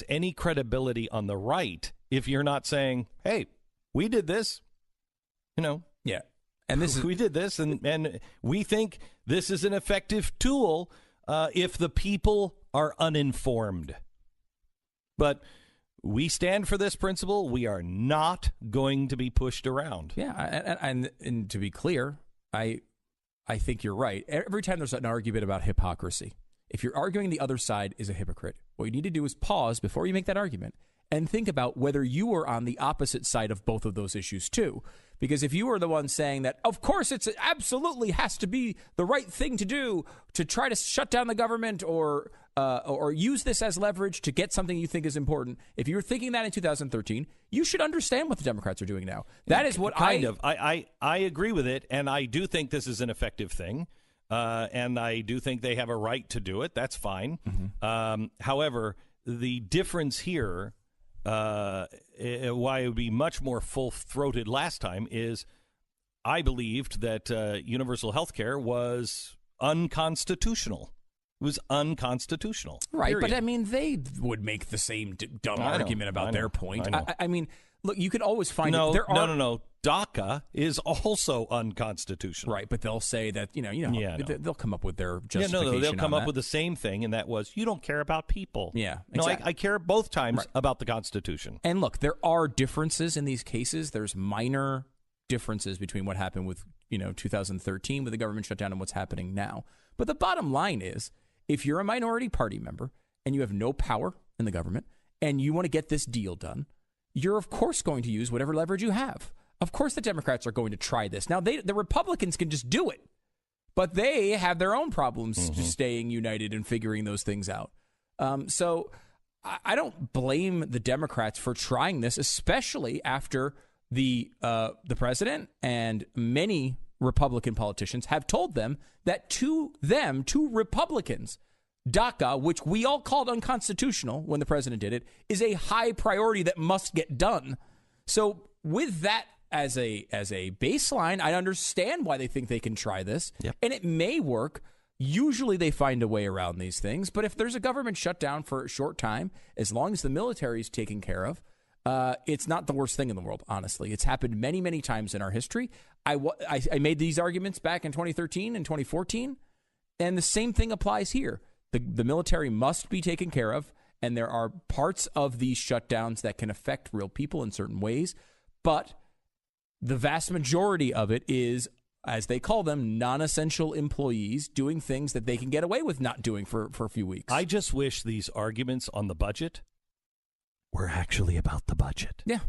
any credibility on the right if you're not saying, hey, we did this, Yeah. And we did this, and we think this is an effective tool if the people are uninformed. But we stand for this principle. We are not going to be pushed around. Yeah, and to be clear, I think you're right. Every time there's an argument about hypocrisy, if you're arguing the other side is a hypocrite, what you need to do is pause before you make that argument and think about whether you are on the opposite side of both of those issues too. Because if you are the one saying that, of course, it absolutely has to be the right thing to do to try to shut down the government or use this as leverage to get something you think is important. If you were thinking that in 2013, you should understand what the Democrats are doing now. That is what I agree with it, and I do think this is an effective thing, and I do think they have a right to do it. That's fine. Mm-hmm. However, the difference here, why it would be much more full-throated last time, is I believed that universal health care was unconstitutional. It was unconstitutional. Right, period. but I mean, they would make the same dumb argument about their point. I mean, look, you could always find no. DACA is also unconstitutional. Right, but they'll say that they'll come up with their justification. They'll come up with the same thing, and that was you don't care about people. Yeah, exactly. I care both times about the Constitution. And look, there are differences in these cases. There's minor differences between what happened with 2013 with the government shutdown and what's happening now. But the bottom line is, if you're a minority party member and you have no power in the government and you want to get this deal done, you're of course going to use whatever leverage you have. Of course the Democrats are going to try this. Now, the Republicans can just do it, but they have their own problems just staying united and figuring those things out. So I don't blame the Democrats for trying this, especially after the president and many Republican politicians have told them that to Republicans, DACA, which we all called unconstitutional when the president did it, is a high priority that must get done. So with that as a baseline, I understand why they think they can try this, and it may work. Usually they find a way around these things, but if there's a government shutdown for a short time, as long as the military is taken care of, it's not the worst thing in the world, honestly. It's happened many, many times in our history. I made these arguments back in 2013 and 2014, and the same thing applies here. The military must be taken care of, and there are parts of these shutdowns that can affect real people in certain ways, but the vast majority of it is, as they call them, non-essential employees doing things that they can get away with not doing for a few weeks. I just wish these arguments on the budget were actually about the budget. Yeah.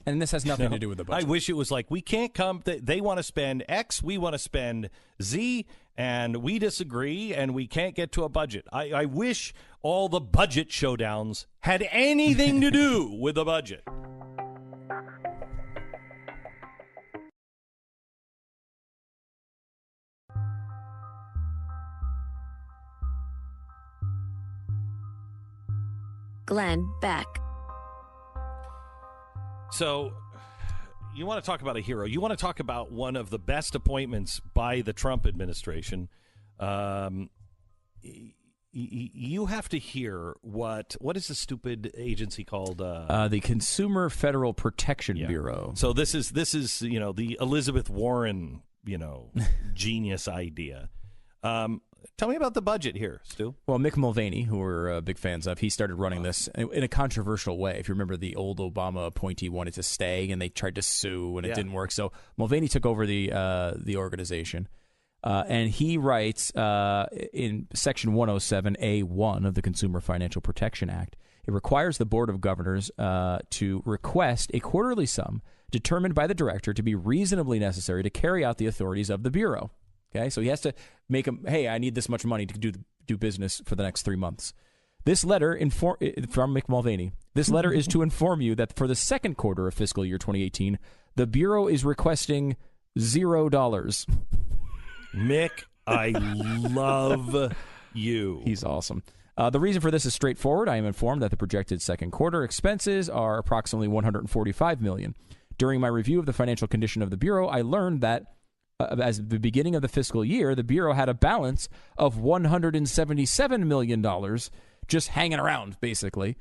And this has nothing to do with the budget. I wish it was like, we can't come, they want to spend X, we want to spend Z, and we disagree, and we can't get to a budget. I wish all the budget showdowns had anything to do with the budget. Glenn Beck. So, you want to talk about a hero. You want to talk about one of the best appointments by the Trump administration. You have to hear what is the stupid agency called? The Consumer Federal Protection Bureau. So this is the Elizabeth Warren genius idea. Tell me about the budget here, Stu. Well, Mick Mulvaney, who we're big fans of, he started running this in a controversial way. If you remember, the old Obama appointee wanted to stay, and they tried to sue, and it didn't work. So Mulvaney took over the organization, and he writes in Section 107A1 of the Consumer Financial Protection Act, It requires the Board of Governors to request a quarterly sum determined by the director to be reasonably necessary to carry out the authorities of the Bureau. Okay, so he has to make him, hey, I need this much money to do business for the next 3 months. This letter from Mick Mulvaney. This letter is to inform you that for the second quarter of fiscal year 2018, the Bureau is requesting $0. Mick, I love you. He's awesome. The reason for this is straightforward. I am informed that the projected second quarter expenses are approximately $145 million. During my review of the financial condition of the Bureau, I learned that as the beginning of the fiscal year, the Bureau had a balance of $177 million just hanging around, basically.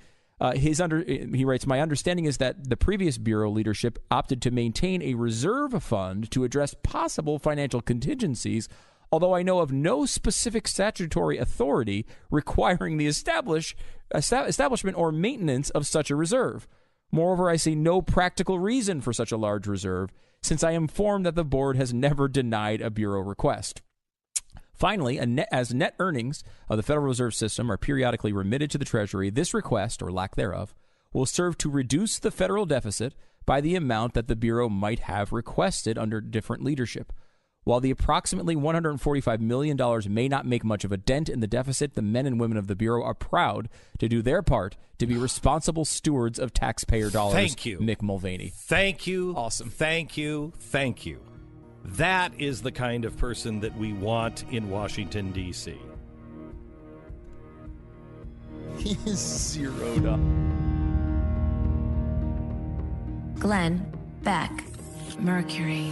He writes, my understanding is that the previous Bureau leadership opted to maintain a reserve fund to address possible financial contingencies, although I know of no specific statutory authority requiring the establishment or maintenance of such a reserve. Moreover, I see no practical reason for such a large reserve, since I am informed that the board has never denied a Bureau request. Finally, as net earnings of the Federal Reserve System are periodically remitted to the Treasury, this request, or lack thereof, will serve to reduce the federal deficit by the amount that the Bureau might have requested under different leadership. While the approximately $145 million may not make much of a dent in the deficit, the men and women of the Bureau are proud to do their part to be responsible stewards of taxpayer dollars. Thank you. Mick Mulvaney. Thank you. Awesome. Thank you. Thank you. That is the kind of person that we want in Washington, D.C. He is zeroed up. Glenn Beck, Mercury.